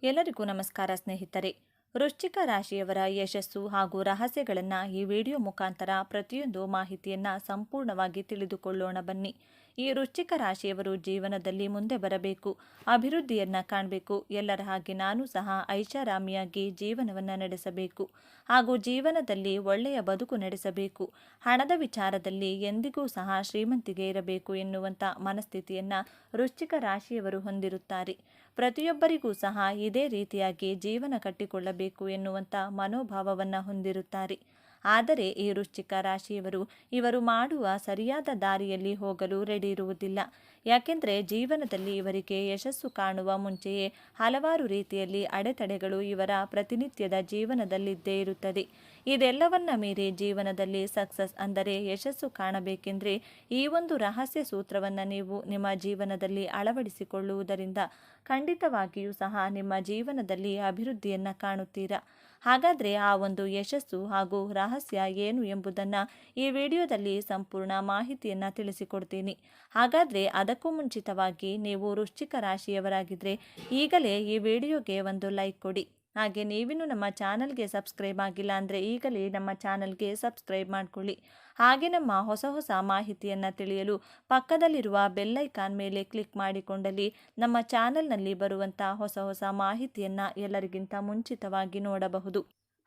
ಎಲ್ಲರಿಗೂ ನಮಸ್ಕಾರ ಸ್ನೇಹಿತರೆ. ವೃಶ್ಚಿಕ ರಾಶಿಯವರ ಯಶಸ್ಸು ಹಾಗೂ ರಹಸ್ಯಗಳನ್ನು ಈ ವಿಡಿಯೋ ಮುಖಾಂತರ ಪ್ರತಿಯೊಂದು ಮಾಹಿತಿಯನ್ನು ಸಂಪೂರ್ಣವಾಗಿ ತಿಳಿದುಕೊಳ್ಳೋಣ ಬನ್ನಿ. ಈ ವೃಶ್ಚಿಕ ರಾಶಿಯವರು ಜೀವನದಲ್ಲಿ ಮುಂದೆ ಬರಬೇಕು, ಅಭಿವೃದ್ಧಿಯನ್ನು ಕಾಣಬೇಕು, ಎಲ್ಲರ ಹಾಗೆ ನಾನು ಸಹ ಐಷಾರಾಮಿಯಾಗಿ ಜೀವನವನ್ನು ನಡೆಸಬೇಕು ಹಾಗೂ ಜೀವನದಲ್ಲಿ ಒಳ್ಳೆಯ ಬದುಕು ನಡೆಸಬೇಕು, ಹಣದ ವಿಚಾರದಲ್ಲಿ ಎಂದಿಗೂ ಸಹ ಶ್ರೀಮಂತಿಗೆ ಇರಬೇಕು ಎನ್ನುವಂಥ ಮನಸ್ಥಿತಿಯನ್ನು ವೃಶ್ಚಿಕ ರಾಶಿಯವರು ಹೊಂದಿರುತ್ತಾರೆ. ಪ್ರತಿಯೊಬ್ಬರಿಗೂ ಸಹ ಇದೇ ರೀತಿಯಾಗಿ ಜೀವನ ಕಟ್ಟಿಕೊಳ್ಳಬೇಕು ಎನ್ನುವಂಥ ಮನೋಭಾವವನ್ನು ಹೊಂದಿರುತ್ತಾರೆ. ಆದರೆ ಈ ವೃಶ್ಚಿಕ ರಾಶಿಯವರು ಇವರು ಮಾಡುವ ಸರಿಯಾದ ದಾರಿಯಲ್ಲಿ ಹೋಗಲು ರೆಡಿ ಇರುವುದಿಲ್ಲ. ಯಾಕೆಂದರೆ ಜೀವನದಲ್ಲಿ ಇವರಿಗೆ ಯಶಸ್ಸು ಕಾಣುವ ಮುಂಚೆಯೇ ಹಲವಾರು ರೀತಿಯಲ್ಲಿ ಅಡೆತಡೆಗಳು ಇವರ ಪ್ರತಿನಿತ್ಯದ ಜೀವನದಲ್ಲಿದ್ದೇ ಇರುತ್ತದೆ. ಇದೆಲ್ಲವನ್ನ ಮೀರಿ ಜೀವನದಲ್ಲಿ ಸಕ್ಸಸ್ ಅಂದರೆ ಯಶಸ್ಸು ಕಾಣಬೇಕೆಂದರೆ ಈ ಒಂದು ರಹಸ್ಯ ಸೂತ್ರವನ್ನು ನೀವು ನಿಮ್ಮ ಜೀವನದಲ್ಲಿ ಅಳವಡಿಸಿಕೊಳ್ಳುವುದರಿಂದ ಖಂಡಿತವಾಗಿಯೂ ಸಹ ನಿಮ್ಮ ಜೀವನದಲ್ಲಿ ಅಭಿವೃದ್ಧಿಯನ್ನು ಕಾಣುತ್ತೀರಾ. ಹಾಗಾದರೆ ಆ ಒಂದು ಯಶಸ್ಸು ಹಾಗೂ ರಹಸ್ಯ ಏನು ಎಂಬುದನ್ನು ಈ ವಿಡಿಯೋದಲ್ಲಿ ಸಂಪೂರ್ಣ ಮಾಹಿತಿಯನ್ನು ತಿಳಿಸಿಕೊಡ್ತೀನಿ. ಹಾಗಾದರೆ ಅದಕ್ಕೂ ಮುಂಚಿತವಾಗಿ ನೀವು ವೃಶ್ಚಿಕ ರಾಶಿಯವರಾಗಿದ್ದರೆ ಈಗಲೇ ಈ ವಿಡಿಯೋಗೆ ಒಂದು ಲೈಕ್ ಕೊಡಿ. ಹಾಗೆ ನೀವಿನ್ನೂ ನಮ್ಮ ಚಾನಲ್ಗೆ ಸಬ್ಸ್ಕ್ರೈಬ್ ಆಗಿಲ್ಲ ಅಂದರೆ ಈಗಲೇ ನಮ್ಮ ಚಾನಲ್ಗೆ ಸಬ್ಸ್ಕ್ರೈಬ್ ಮಾಡಿಕೊಳ್ಳಿ. ಹಾಗೆ ನಮ್ಮ ಹೊಸ ಹೊಸ ಮಾಹಿತಿಯನ್ನು ತಿಳಿಯಲು ಪಕ್ಕದಲ್ಲಿರುವ ಬೆಲ್ ಐಕಾನ್ ಮೇಲೆ ಕ್ಲಿಕ್ ಮಾಡಿಕೊಂಡಲ್ಲಿ ನಮ್ಮ ಚಾನಲ್ನಲ್ಲಿ ಬರುವಂಥ ಹೊಸ ಹೊಸ ಮಾಹಿತಿಯನ್ನು ಎಲ್ಲರಿಗಿಂತ ಮುಂಚಿತವಾಗಿ ನೋಡಬಹುದು.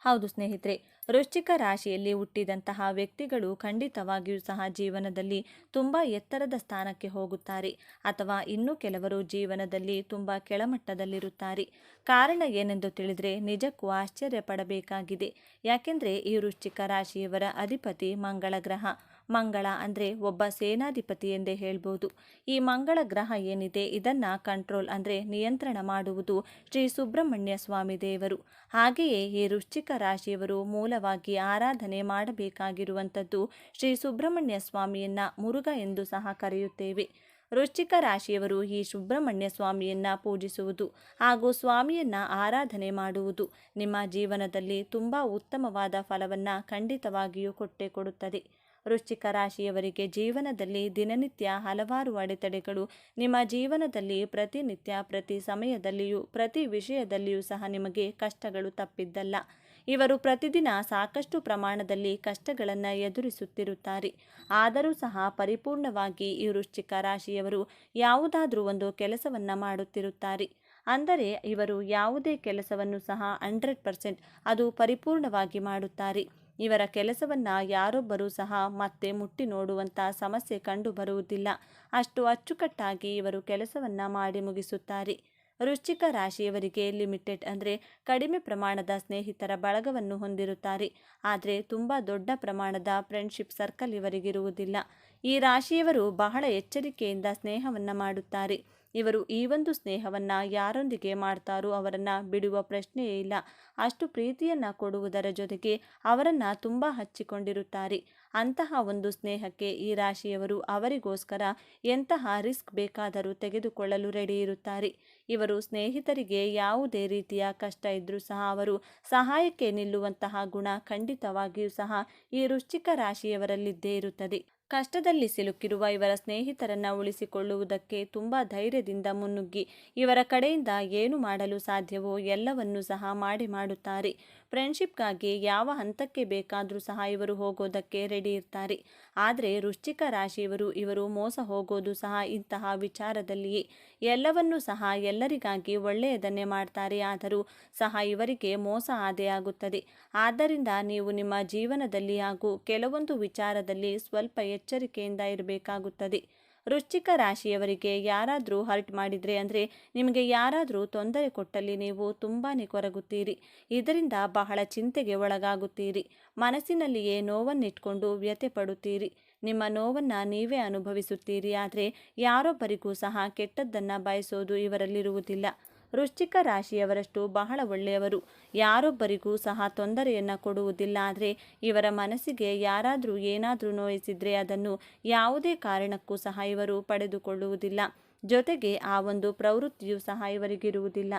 ಹೌದು ಸ್ನೇಹಿತರೆ, ವೃಶ್ಚಿಕ ರಾಶಿಯಲ್ಲಿ ಹುಟ್ಟಿದಂತಹ ವ್ಯಕ್ತಿಗಳು ಖಂಡಿತವಾಗಿಯೂ ಸಹ ಜೀವನದಲ್ಲಿ ತುಂಬ ಎತ್ತರದ ಸ್ಥಾನಕ್ಕೆ ಹೋಗುತ್ತಾರೆ, ಅಥವಾ ಇನ್ನೂ ಕೆಲವರು ಜೀವನದಲ್ಲಿ ತುಂಬ ಕೆಳಮಟ್ಟದಲ್ಲಿರುತ್ತಾರೆ. ಕಾರಣ ಏನೆಂದು ತಿಳಿದರೆ ನಿಜಕ್ಕೂ ಆಶ್ಚರ್ಯ ಪಡಬೇಕಾಗಿದೆ. ಯಾಕೆಂದರೆ ಈ ವೃಶ್ಚಿಕ ರಾಶಿಯವರ ಅಧಿಪತಿ ಮಂಗಳ ಗ್ರಹ. ಮಂಗಳ ಅಂದರೆ ಒಬ್ಬ ಸೇನಾಧಿಪತಿ ಎಂದೇ ಹೇಳ್ಬೋದು. ಈ ಮಂಗಳ ಗ್ರಹ ಏನಿದೆ ಇದನ್ನು ಕಂಟ್ರೋಲ್ ಅಂದರೆ ನಿಯಂತ್ರಣ ಮಾಡುವುದು ಶ್ರೀ ಸುಬ್ರಹ್ಮಣ್ಯ ಸ್ವಾಮಿ ದೇವರು. ಹಾಗೆಯೇ ಈ ವೃಶ್ಚಿಕ ರಾಶಿಯವರು ಮೂಲವಾಗಿ ಆರಾಧನೆ ಮಾಡಬೇಕಾಗಿರುವಂಥದ್ದು ಶ್ರೀ ಸುಬ್ರಹ್ಮಣ್ಯ ಸ್ವಾಮಿಯನ್ನ ಮುರುಘ ಎಂದು ಸಹ ಕರೆಯುತ್ತೇವೆ. ವೃಶ್ಚಿಕ ರಾಶಿಯವರು ಈ ಸುಬ್ರಹ್ಮಣ್ಯ ಸ್ವಾಮಿಯನ್ನ ಪೂಜಿಸುವುದು ಹಾಗೂ ಸ್ವಾಮಿಯನ್ನ ಆರಾಧನೆ ಮಾಡುವುದು ನಿಮ್ಮ ಜೀವನದಲ್ಲಿ ತುಂಬ ಉತ್ತಮವಾದ ಫಲವನ್ನು ಖಂಡಿತವಾಗಿಯೂ ಕೊಟ್ಟೇ ಕೊಡುತ್ತದೆ. ವೃಶ್ಚಿಕ ರಾಶಿಯವರಿಗೆ ಜೀವನದಲ್ಲಿ ದಿನನಿತ್ಯ ಹಲವಾರು ಅಡೆತಡೆಗಳು ನಿಮ್ಮ ಜೀವನದಲ್ಲಿ ಪ್ರತಿನಿತ್ಯ ಪ್ರತಿ ಸಮಯದಲ್ಲಿಯೂ ಪ್ರತಿ ವಿಷಯದಲ್ಲಿಯೂ ಸಹ ನಿಮಗೆ ಕಷ್ಟಗಳು ತಪ್ಪಿದ್ದಲ್ಲ. ಇವರು ಪ್ರತಿದಿನ ಸಾಕಷ್ಟು ಪ್ರಮಾಣದಲ್ಲಿ ಕಷ್ಟಗಳನ್ನು ಎದುರಿಸುತ್ತಿರುತ್ತಾರೆ. ಆದರೂ ಸಹ ಪರಿಪೂರ್ಣವಾಗಿ ಈ ವೃಶ್ಚಿಕ ರಾಶಿಯವರು ಯಾವುದಾದ್ರೂ ಒಂದು ಕೆಲಸವನ್ನು ಮಾಡುತ್ತಿರುತ್ತಾರೆ. ಅಂದರೆ ಇವರು ಯಾವುದೇ ಕೆಲಸವನ್ನು ಸಹ 100% ಅದು ಪರಿಪೂರ್ಣವಾಗಿ ಮಾಡುತ್ತಾರೆ. ಇವರ ಕೆಲಸವನ್ನು ಯಾರೊಬ್ಬರೂ ಸಹ ಮತ್ತೆ ಮುಟ್ಟಿ ನೋಡುವಂಥ ಸಮಸ್ಯೆ ಕಂಡು ಬರುವುದಿಲ್ಲ. ಅಷ್ಟು ಅಚ್ಚುಕಟ್ಟಾಗಿ ಇವರು ಕೆಲಸವನ್ನು ಮಾಡಿ ಮುಗಿಸುತ್ತಾರೆ. ವೃಶ್ಚಿಕ ರಾಶಿಯವರಿಗೆ ಲಿಮಿಟೆಡ್ ಅಂದರೆ ಕಡಿಮೆ ಪ್ರಮಾಣದ ಸ್ನೇಹಿತರ ಬಳಗವನ್ನು ಹೊಂದಿರುತ್ತಾರೆ. ಆದರೆ ತುಂಬ ದೊಡ್ಡ ಪ್ರಮಾಣದ ಫ್ರೆಂಡ್ಶಿಪ್ ಸರ್ಕಲ್ ಇವರಿಗಿರುವುದಿಲ್ಲ. ಈ ರಾಶಿಯವರು ಬಹಳ ಎಚ್ಚರಿಕೆಯಿಂದ ಸ್ನೇಹವನ್ನು ಮಾಡುತ್ತಾರೆ. ಇವರು ಈ ಒಂದು ಸ್ನೇಹವನ್ನು ಯಾರೊಂದಿಗೆ ಮಾಡ್ತಾರೋ ಅವರನ್ನು ಬಿಡುವ ಪ್ರಶ್ನೆಯೇ ಇಲ್ಲ. ಅಷ್ಟು ಪ್ರೀತಿಯನ್ನು ಕೊಡುವುದರ ಜೊತೆಗೆ ಅವರನ್ನು ತುಂಬ ಹಚ್ಚಿಕೊಂಡಿರುತ್ತಾರೆ. ಅಂತಹ ಒಂದು ಸ್ನೇಹಕ್ಕೆ ಈ ರಾಶಿಯವರು ಅವರಿಗೋಸ್ಕರ ಎಂತಹ ರಿಸ್ಕ್ ಬೇಕಾದರೂ ತೆಗೆದುಕೊಳ್ಳಲು ರೆಡಿ ಇರುತ್ತಾರೆ. ಇವರು ಸ್ನೇಹಿತರಿಗೆ ಯಾವುದೇ ರೀತಿಯ ಕಷ್ಟ ಇದ್ದರೂ ಸಹ ಅವರು ಸಹಾಯಕ್ಕೆ ನಿಲ್ಲುವಂತಹ ಗುಣ ಖಂಡಿತವಾಗಿಯೂ ಸಹ ಈ ವೃಶ್ಚಿಕ ರಾಶಿಯವರಲ್ಲಿದ್ದೇ ಇರುತ್ತದೆ. ಕಷ್ಟದಲ್ಲಿ ಸಿಲುಕಿರುವ ಇವರ ಸ್ನೇಹಿತರನ್ನು ಉಳಿಸಿಕೊಳ್ಳುವುದಕ್ಕೆ ತುಂಬ ಧೈರ್ಯದಿಂದ ಮುನ್ನುಗ್ಗಿ ಇವರ ಕಡೆಯಿಂದ ಏನು ಮಾಡಲು ಸಾಧ್ಯವೋ ಎಲ್ಲವನ್ನೂ ಸಹ ಮಾಡುತ್ತಾರೆ. ಫ್ರೆಂಡ್ಶಿಪ್ಗಾಗಿ ಯಾವ ಹಂತಕ್ಕೆ ಬೇಕಾದರೂ ಸಹ ಇವರು ಹೋಗೋದಕ್ಕೆ ರೆಡಿ ಇರ್ತಾರೆ. ಆದರೆ ವೃಶ್ಚಿಕ ರಾಶಿಯವರು ಇವರು ಮೋಸ ಹೋಗೋದು ಸಹ ಇಂತಹ ವಿಚಾರದಲ್ಲಿಯೇ. ಎಲ್ಲವನ್ನೂ ಸಹ ಎಲ್ಲರಿಗಾಗಿ ಒಳ್ಳೆಯದನ್ನೇ ಮಾಡ್ತಾರೆ, ಆದರೂ ಸಹ ಇವರಿಗೆ ಮೋಸ ಆದೇ ಆಗುತ್ತದೆ. ಆದ್ದರಿಂದ ನೀವು ನಿಮ್ಮ ಜೀವನದಲ್ಲಿ ಹಾಗೂ ಕೆಲವೊಂದು ವಿಚಾರದಲ್ಲಿ ಸ್ವಲ್ಪ ಎಚ್ಚರಿಕೆಯಿಂದ ಇರಬೇಕಾಗುತ್ತದೆ. ವೃಶ್ಚಿಕ ರಾಶಿಯವರಿಗೆ ಯಾರಾದರೂ ಹರ್ಟ್ ಮಾಡಿದರೆ ಅಂದರೆ ನಿಮಗೆ ಯಾರಾದರೂ ತೊಂದರೆ ಕೊಟ್ಟಲ್ಲಿ ನೀವು ತುಂಬಾ ಕೊರಗುತ್ತೀರಿ. ಇದರಿಂದ ಬಹಳ ಚಿಂತೆಗೆ ಒಳಗಾಗುತ್ತೀರಿ. ಮನಸ್ಸಿನಲ್ಲಿಯೇ ನೋವನ್ನಿಟ್ಕೊಂಡು ವ್ಯಥೆ ಪಡುತ್ತೀರಿ. ನಿಮ್ಮ ನೋವನ್ನು ನೀವೇ ಅನುಭವಿಸುತ್ತೀರಿ. ಆದರೆ ಯಾರೊಬ್ಬರಿಗೂ ಸಹ ಕೆಟ್ಟದ್ದನ್ನು ಬಯಸೋದು ಇವರಲ್ಲಿರುವುದಿಲ್ಲ. ವೃಶ್ಚಿಕ ರಾಶಿಯವರಷ್ಟು ಬಹಳ ಒಳ್ಳೆಯವರು ಯಾರೊಬ್ಬರಿಗೂ ಸಹ ತೊಂದರೆಯನ್ನು ಕೊಡುವುದಿಲ್ಲ. ಆದರೆ ಇವರ ಮನಸ್ಸಿಗೆ ಯಾರಾದರೂ ಏನಾದರೂ ನೋಯಿಸಿದರೆ ಅದನ್ನು ಯಾವುದೇ ಕಾರಣಕ್ಕೂ ಸಹ ಇವರು ಪಡೆದುಕೊಳ್ಳುವುದಿಲ್ಲ. ಜೊತೆಗೆ ಆ ಒಂದು ಪ್ರವೃತ್ತಿಯೂ ಸಹ ಇವರಿಗಿರುವುದಿಲ್ಲ.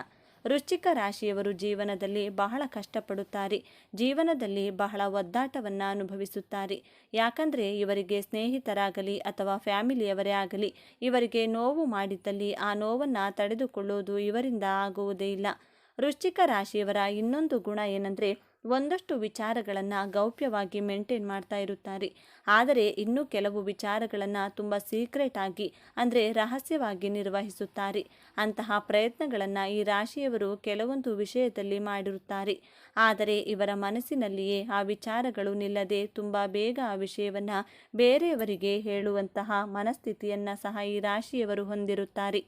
ವೃಶ್ಚಿಕ ರಾಶಿಯವರು ಜೀವನದಲ್ಲಿ ಬಹಳ ಕಷ್ಟಪಡುತ್ತಾರೆ. ಜೀವನದಲ್ಲಿ ಬಹಳ ಒದ್ದಾಟವನ್ನು ಅನುಭವಿಸುತ್ತಾರೆ. ಯಾಕಂದರೆ ಇವರಿಗೆ ಸ್ನೇಹಿತರಾಗಲಿ ಅಥವಾ ಫ್ಯಾಮಿಲಿಯವರೇ ಆಗಲಿ ಇವರಿಗೆ ನೋವು ಮಾಡಿದ್ದಲ್ಲಿ ಆ ನೋವನ್ನು ತಡೆದುಕೊಳ್ಳೋದು ಇವರಿಂದ ಆಗುವುದೇ ಇಲ್ಲ. ವೃಶ್ಚಿಕ ರಾಶಿಯವರ ಇನ್ನೊಂದು ಗುಣ ಏನಂದರೆ ಒಂದಷ್ಟು ವಿಚಾರಗಳನ್ನು ಗೌಪ್ಯವಾಗಿ ಮೇಂಟೈನ್ ಮಾಡ್ತಾ ಇರುತ್ತಾರೆ. ಆದರೆ ಇನ್ನೂ ಕೆಲವು ವಿಚಾರಗಳನ್ನು ತುಂಬ ಸೀಕ್ರೆಟ್ ಆಗಿ ಅಂದರೆ ರಹಸ್ಯವಾಗಿ ನಿರ್ವಹಿಸುತ್ತಾರೆ. ಅಂತಹ ಪ್ರಯತ್ನಗಳನ್ನು ಈ ರಾಶಿಯವರು ಕೆಲವೊಂದು ವಿಷಯದಲ್ಲಿ ಮಾಡಿರುತ್ತಾರೆ. ಆದರೆ ಇವರ ಮನಸ್ಸಿನಲ್ಲಿಯೇ ಆ ವಿಚಾರಗಳು ನಿಲ್ಲದೆ ತುಂಬ ಬೇಗ ಆ ವಿಷಯವನ್ನು ಬೇರೆಯವರಿಗೆ ಹೇಳುವಂತಹ ಮನಸ್ಥಿತಿಯನ್ನು ಸಹ ಈ ರಾಶಿಯವರು ಹೊಂದಿರುತ್ತಾರೆ.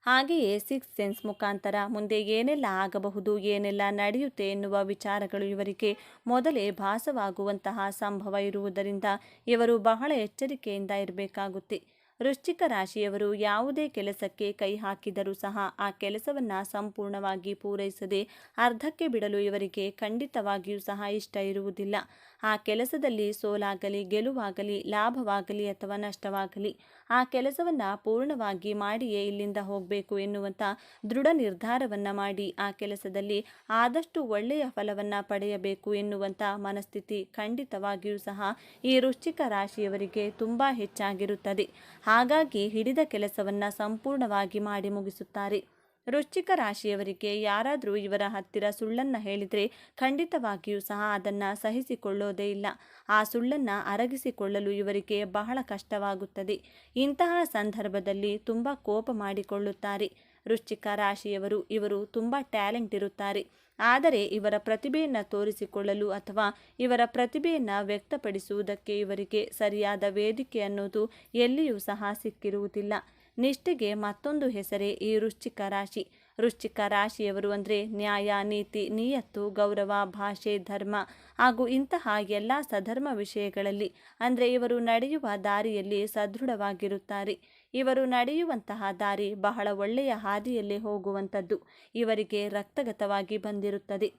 ಹಾಗೆಯೇ ಸಿಕ್ಸ್ ಸೆನ್ಸ್ ಮುಖಾಂತರ ಮುಂದೆ ಏನೆಲ್ಲ ಆಗಬಹುದು, ಏನೆಲ್ಲ ನಡೆಯುತ್ತೆ ಎನ್ನುವ ವಿಚಾರಗಳು ಇವರಿಗೆ ಮೊದಲೇ ಭಾಸವಾಗುವಂತಹ ಸಂಭವ ಇರುವುದರಿಂದ ಇವರು ಬಹಳ ಎಚ್ಚರಿಕೆಯಿಂದ ಇರಬೇಕಾಗುತ್ತೆ. ವೃಶ್ಚಿಕ ರಾಶಿಯವರು ಯಾವುದೇ ಕೆಲಸಕ್ಕೆ ಕೈ ಹಾಕಿದರೂ ಸಹ ಆ ಕೆಲಸವನ್ನು ಸಂಪೂರ್ಣವಾಗಿ ಪೂರೈಸದೆ ಅರ್ಧಕ್ಕೆ ಬಿಡಲು ಇವರಿಗೆ ಖಂಡಿತವಾಗಿಯೂ ಸಹ ಇಷ್ಟ ಇರುವುದಿಲ್ಲ. ಆ ಕೆಲಸದಲ್ಲಿ ಸೋಲಾಗಲಿ, ಗೆಲುವಾಗಲಿ, ಲಾಭವಾಗಲಿ ಅಥವಾ ನಷ್ಟವಾಗಲಿ ಆ ಕೆಲಸವನ್ನು ಪೂರ್ಣವಾಗಿ ಮಾಡಿಯೇ ಇಲ್ಲಿಂದ ಹೋಗಬೇಕು ಎನ್ನುವಂಥ ದೃಢ ನಿರ್ಧಾರವನ್ನು ಮಾಡಿ ಆ ಕೆಲಸದಲ್ಲಿ ಆದಷ್ಟು ಒಳ್ಳೆಯ ಫಲವನ್ನು ಪಡೆಯಬೇಕು ಎನ್ನುವಂಥ ಮನಸ್ಥಿತಿ ಖಂಡಿತವಾಗಿಯೂ ಸಹ ಈ ವೃಶ್ಚಿಕ ರಾಶಿಯವರಿಗೆ ತುಂಬ ಹೆಚ್ಚಾಗಿರುತ್ತದೆ. ಹಾಗಾಗಿ ಹಿಡಿದ ಕೆಲಸವನ್ನು ಸಂಪೂರ್ಣವಾಗಿ ಮಾಡಿ ಮುಗಿಸುತ್ತಾರೆ. ವೃಶ್ಚಿಕ ರಾಶಿಯವರಿಗೆ ಯಾರಾದರೂ ಇವರ ಹತ್ತಿರ ಸುಳ್ಳನ್ನು ಹೇಳಿದರೆ ಖಂಡಿತವಾಗಿಯೂ ಸಹ ಅದನ್ನು ಸಹಿಸಿಕೊಳ್ಳೋದೇ ಇಲ್ಲ. ಆ ಸುಳ್ಳನ್ನು ಅರಗಿಸಿಕೊಳ್ಳಲು ಇವರಿಗೆ ಬಹಳ ಕಷ್ಟವಾಗುತ್ತದೆ. ಇಂತಹ ಸಂದರ್ಭದಲ್ಲಿ ತುಂಬ ಕೋಪ ಮಾಡಿಕೊಳ್ಳುತ್ತಾರೆ. ವೃಶ್ಚಿಕ ರಾಶಿಯವರು ಇವರು ತುಂಬ ಟ್ಯಾಲೆಂಟ್ ಇರುತ್ತಾರೆ. ಆದರೆ ಇವರ ಪ್ರತಿಭೆಯನ್ನು ತೋರಿಸಿಕೊಳ್ಳಲು ಅಥವಾ ಇವರ ಪ್ರತಿಭೆಯನ್ನು ವ್ಯಕ್ತಪಡಿಸುವುದಕ್ಕೆ ಇವರಿಗೆ ಸರಿಯಾದ ವೇದಿಕೆ ಅನ್ನೋದು ಎಲ್ಲಿಯೂ ಸಹ ಸಿಕ್ಕಿರುವುದಿಲ್ಲ. ನಿಷ್ಠೆಗೆ ಮತ್ತೊಂದು ಹೆಸರೇ ಈ ವೃಶ್ಚಿಕ ರಾಶಿ. ವೃಶ್ಚಿಕ ರಾಶಿಯವರು ಅಂದರೆ ನ್ಯಾಯ, ನೀತಿ, ನಿಯತ್ತು, ಗೌರವ, ಭಾಷೆ, ಧರ್ಮ ಹಾಗೂ ಇಂತಹ ಎಲ್ಲ ಸಧರ್ಮ ವಿಷಯಗಳಲ್ಲಿ ಅಂದರೆ ಇವರು ನಡೆಯುವ ದಾರಿಯಲ್ಲಿ ಸದೃಢವಾಗಿರುತ್ತಾರೆ. ಇವರು ನಡೆಯುವಂತಹ ದಾರಿ ಬಹಳ ಒಳ್ಳೆಯ ಹಾದಿಯಲ್ಲಿ ಹೋಗುವಂಥದ್ದು ಇವರಿಗೆ ರಕ್ತಗತವಾಗಿ ಬಂದಿರುತ್ತದೆ.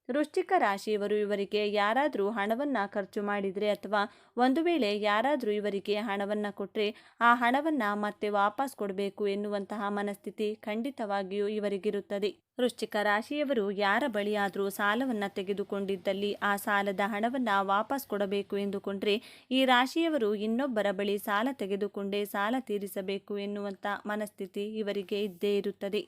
ವೃಶ್ಚಿಕ ರಾಶಿಯವರು ಇವರಿಗೆ ಯಾರಾದರೂ ಹಣವನ್ನು ಖರ್ಚು ಮಾಡಿದರೆ ಅಥವಾ ಒಂದು ವೇಳೆ ಯಾರಾದರೂ ಇವರಿಗೆ ಹಣವನ್ನು ಕೊಟ್ಟರೆ ಆ ಹಣವನ್ನು ಮತ್ತೆ ವಾಪಸ್ ಕೊಡಬೇಕು ಎನ್ನುವಂತಹ ಮನಸ್ಥಿತಿ ಖಂಡಿತವಾಗಿಯೂ ಇವರಿಗಿರುತ್ತದೆ. ವೃಶ್ಚಿಕ ರಾಶಿಯವರು ಯಾರ ಬಳಿಯಾದರೂ ಸಾಲವನ್ನು ತೆಗೆದುಕೊಂಡಿದ್ದಲ್ಲಿ ಆ ಸಾಲದ ಹಣವನ್ನು ವಾಪಸ್ ಕೊಡಬೇಕು ಎಂದುಕೊಂಡ್ರೆ ಈ ರಾಶಿಯವರು ಇನ್ನೊಬ್ಬರ ಬಳಿ ಸಾಲ ತೆಗೆದುಕೊಂಡೇ ಸಾಲ ತೀರಿಸಬೇಕು ಎನ್ನುವಂಥ ಮನಸ್ಥಿತಿ ಇವರಿಗೆ ಇದ್ದೇ ಇರುತ್ತದೆ.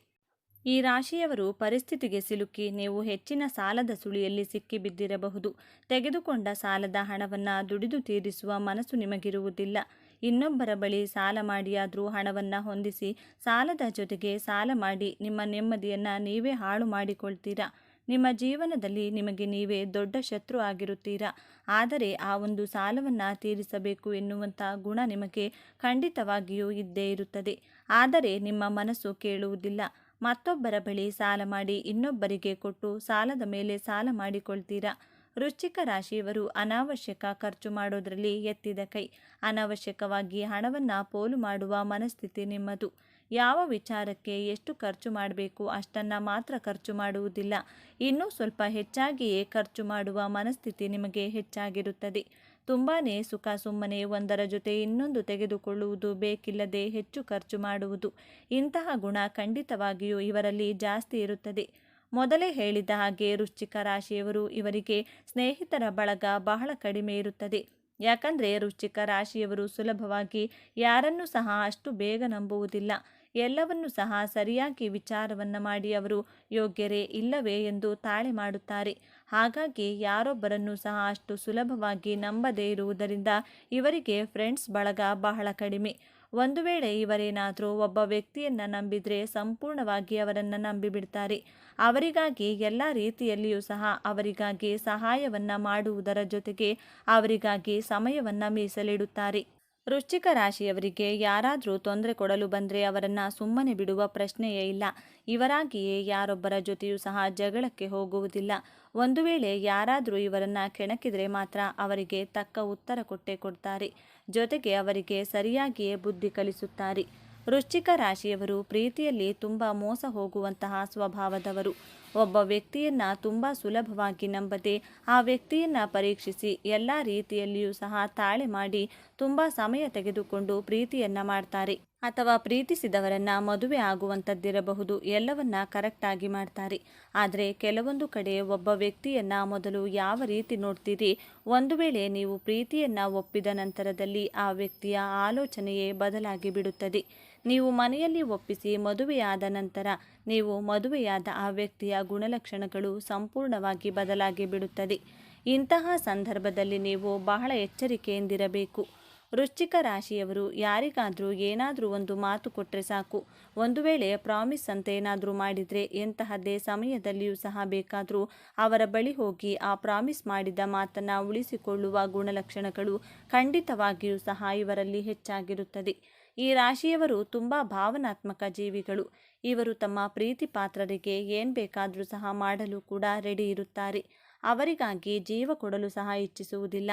ಈ ರಾಶಿಯವರು ಪರಿಸ್ಥಿತಿಗೆ ಸಿಲುಕಿ ನೀವು ಹೆಚ್ಚಿನ ಸಾಲದ ಸುಳಿಯಲ್ಲಿ ಸಿಕ್ಕಿಬಿದ್ದಿರಬಹುದು. ತೆಗೆದುಕೊಂಡ ಸಾಲದ ಹಣವನ್ನು ದುಡಿದು ತೀರಿಸುವ ಮನಸ್ಸು ನಿಮಗಿರುವುದಿಲ್ಲ. ಇನ್ನೊಬ್ಬರ ಬಳಿ ಸಾಲ ಮಾಡಿಯಾದರೂ ಹಣವನ್ನು ಹೊಂದಿಸಿ ಸಾಲದ ಜೊತೆಗೆ ಸಾಲ ಮಾಡಿ ನಿಮ್ಮ ನೆಮ್ಮದಿಯನ್ನು ನೀವೇ ಹಾಳು ಮಾಡಿಕೊಳ್ತೀರಾ. ನಿಮ್ಮ ಜೀವನದಲ್ಲಿ ನಿಮಗೆ ನೀವೇ ದೊಡ್ಡ ಶತ್ರು ಆಗಿರುತ್ತೀರಾ. ಆದರೆ ಆ ಒಂದು ಸಾಲವನ್ನು ತೀರಿಸಬೇಕು ಎನ್ನುವಂಥ ಗುಣ ನಿಮಗೆ ಖಂಡಿತವಾಗಿಯೂ ಇದ್ದೇ ಇರುತ್ತದೆ. ಆದರೆ ನಿಮ್ಮ ಮನಸ್ಸು ಕೇಳುವುದಿಲ್ಲ. ಮತ್ತೊಬ್ಬರ ಬಳಿ ಸಾಲ ಮಾಡಿ ಇನ್ನೊಬ್ಬರಿಗೆ ಕೊಟ್ಟು ಸಾಲದ ಮೇಲೆ ಸಾಲ ಮಾಡಿಕೊಳ್ತೀರಾ. ವೃಶ್ಚಿಕ ರಾಶಿಯವರು ಅನಾವಶ್ಯಕ ಖರ್ಚು ಮಾಡೋದರಲ್ಲಿ ಎತ್ತಿದ ಕೈ. ಅನಾವಶ್ಯಕವಾಗಿ ಹಣವನ್ನು ಪೋಲು ಮಾಡುವ ಮನಸ್ಥಿತಿ ನಿಮ್ಮದು. ಯಾವ ವಿಚಾರಕ್ಕೆ ಎಷ್ಟು ಖರ್ಚು ಮಾಡಬೇಕು ಅಷ್ಟನ್ನು ಮಾತ್ರ ಖರ್ಚು ಮಾಡುವುದಿಲ್ಲ. ಇನ್ನೂ ಸ್ವಲ್ಪ ಹೆಚ್ಚಾಗಿಯೇ ಖರ್ಚು ಮಾಡುವ ಮನಸ್ಥಿತಿ ನಿಮಗೆ ಹೆಚ್ಚಾಗಿರುತ್ತದೆ. ತುಂಬಾ ಸುಖ ಸುಮ್ಮನೆ ಒಂದರ ಜೊತೆ ಇನ್ನೊಂದು ತೆಗೆದುಕೊಳ್ಳುವುದು, ಬೇಕಿಲ್ಲದೆ ಹೆಚ್ಚು ಖರ್ಚು ಮಾಡುವುದು ಇಂತಹ ಗುಣ ಖಂಡಿತವಾಗಿಯೂ ಇವರಲ್ಲಿ ಜಾಸ್ತಿ ಇರುತ್ತದೆ. ಮೊದಲೇ ಹೇಳಿದ ಹಾಗೆ ವೃಶ್ಚಿಕ ರಾಶಿಯವರು ಇವರಿಗೆ ಸ್ನೇಹಿತರ ಬಳಗ ಬಹಳ ಕಡಿಮೆ ಇರುತ್ತದೆ. ಯಾಕಂದರೆ ವೃಶ್ಚಿಕ ರಾಶಿಯವರು ಸುಲಭವಾಗಿ ಯಾರನ್ನೂ ಸಹ ಅಷ್ಟು ಬೇಗ ನಂಬುವುದಿಲ್ಲ. ಎಲ್ಲವನ್ನೂ ಸಹ ಸರಿಯಾಗಿ ವಿಚಾರವನ್ನು ಮಾಡಿ ಅವರು ಯೋಗ್ಯರೇ ಇಲ್ಲವೇ ಎಂದು ತಾಳೆ ಮಾಡುತ್ತಾರೆ. ಹಾಗಾಗಿ ಯಾರೊಬ್ಬರನ್ನು ಸಹ ಅಷ್ಟು ಸುಲಭವಾಗಿ ನಂಬದೇ ಇರುವುದರಿಂದ ಇವರಿಗೆ ಫ್ರೆಂಡ್ಸ್ ಬಳಗ ಬಹಳ ಕಡಿಮೆ. ಒಂದು ವೇಳೆ ಇವರೇನಾದರೂ ಒಬ್ಬ ವ್ಯಕ್ತಿಯನ್ನು ನಂಬಿದರೆ ಸಂಪೂರ್ಣವಾಗಿ ಅವರನ್ನು ನಂಬಿಬಿಡ್ತಾರೆ. ಅವರಿಗಾಗಿ ಎಲ್ಲ ರೀತಿಯಲ್ಲಿಯೂ ಸಹ ಅವರಿಗಾಗಿ ಸಹಾಯವನ್ನು ಮಾಡುವುದರ ಜೊತೆಗೆ ಅವರಿಗಾಗಿ ಸಮಯವನ್ನು ಮೀಸಲಿಡುತ್ತಾರೆ. ವೃಶ್ಚಿಕ ರಾಶಿಯವರಿಗೆ ಯಾರಾದರೂ ತೊಂದರೆ ಕೊಡಲು ಬಂದರೆ ಅವರನ್ನು ಸುಮ್ಮನೆ ಬಿಡುವ ಪ್ರಶ್ನೆಯೇ ಇಲ್ಲ. ಇವರಾಗಿಯೇ ಯಾರೊಬ್ಬರ ಜೊತೆಯೂ ಸಹ ಜಗಳಕ್ಕೆ ಹೋಗುವುದಿಲ್ಲ. ಒಂದು ವೇಳೆ ಯಾರಾದರೂ ಇವರನ್ನು ಕೆಣಕಿದರೆ ಮಾತ್ರ ಅವರಿಗೆ ತಕ್ಕ ಉತ್ತರ ಕೊಟ್ಟೇ ಕೊಡ್ತಾರೆ. ಜೊತೆಗೆ ಅವರಿಗೆ ಸರಿಯಾಗಿಯೇ ಬುದ್ಧಿ ಕಲಿಸುತ್ತಾರೆ. ವೃಶ್ಚಿಕ ರಾಶಿಯವರು ಪ್ರೀತಿಯಲ್ಲಿ ತುಂಬ ಮೋಸ ಹೋಗುವಂತಹ ಸ್ವಭಾವದವರು. ಒಬ್ಬ ವ್ಯಕ್ತಿಯನ್ನು ತುಂಬ ಸುಲಭವಾಗಿ ನಂಬದೆ ಆ ವ್ಯಕ್ತಿಯನ್ನು ಪರೀಕ್ಷಿಸಿ ಎಲ್ಲ ರೀತಿಯಲ್ಲಿಯೂ ಸಹ ತಾಳೆ ಮಾಡಿ ತುಂಬ ಸಮಯ ತೆಗೆದುಕೊಂಡು ಪ್ರೀತಿಯನ್ನು ಮಾಡ್ತಾರೆ. ಅಥವಾ ಪ್ರೀತಿಸಿದವರನ್ನು ಮದುವೆ ಆಗುವಂಥದ್ದಿರಬಹುದು, ಎಲ್ಲವನ್ನ ಕರೆಕ್ಟಾಗಿ ಮಾಡ್ತಾರೆ. ಆದರೆ ಕೆಲವೊಂದು ಕಡೆ ಒಬ್ಬ ವ್ಯಕ್ತಿಯನ್ನು ಮೊದಲು ಯಾವ ರೀತಿ ನೋಡ್ತೀರಿ, ಒಂದು ವೇಳೆ ನೀವು ಪ್ರೀತಿಯನ್ನು ಒಪ್ಪಿದ ನಂತರದಲ್ಲಿ ಆ ವ್ಯಕ್ತಿಯ ಆಲೋಚನೆಯೇ ಬದಲಾಗಿ ಬಿಡುತ್ತದೆ. ನೀವು ಮನೆಯಲ್ಲಿ ಒಪ್ಪಿಸಿ ಮದುವೆಯಾದ ನಂತರ ನೀವು ಮದುವೆಯಾದ ಆ ವ್ಯಕ್ತಿಯ ಗುಣಲಕ್ಷಣಗಳು ಸಂಪೂರ್ಣವಾಗಿ ಬದಲಾಗಿ ಬಿಡುತ್ತದೆ. ಇಂತಹ ಸಂದರ್ಭದಲ್ಲಿ ನೀವು ಬಹಳ ಎಚ್ಚರಿಕೆಯಿಂದಿರಬೇಕು. ವೃಶ್ಚಿಕ ರಾಶಿಯವರು ಯಾರಿಗಾದರೂ ಏನಾದರೂ ಒಂದು ಮಾತು ಕೊಟ್ಟರೆ ಸಾಕು, ಒಂದು ವೇಳೆ ಪ್ರಾಮಿಸ್ ಅಂತ ಏನಾದರೂ ಮಾಡಿದರೆ ಎಂತಹದ್ದೇ ಸಮಯದಲ್ಲಿಯೂ ಸಹ ಬೇಕಾದರೂ ಅವರ ಬಳಿ ಹೋಗಿ ಆ ಪ್ರಾಮಿಸ್ ಮಾಡಿದ ಮಾತನ್ನು ಉಳಿಸಿಕೊಳ್ಳುವ ಗುಣಲಕ್ಷಣಗಳು ಖಂಡಿತವಾಗಿಯೂ ಸಹ ಇವರಲ್ಲಿ ಹೆಚ್ಚಾಗಿರುತ್ತದೆ. ಈ ರಾಶಿಯವರು ತುಂಬ ಭಾವನಾತ್ಮಕ ಜೀವಿಗಳು. ಇವರು ತಮ್ಮ ಪ್ರೀತಿ ಪಾತ್ರರಿಗೆ ಏನು ಬೇಕಾದರೂ ಸಹ ಮಾಡಲು ಕೂಡ ರೆಡಿ ಇರುತ್ತಾರೆ. ಅವರಿಗಾಗಿ ಜೀವ ಕೊಡಲು ಸಹ ಇಚ್ಛಿಸುವುದಿಲ್ಲ.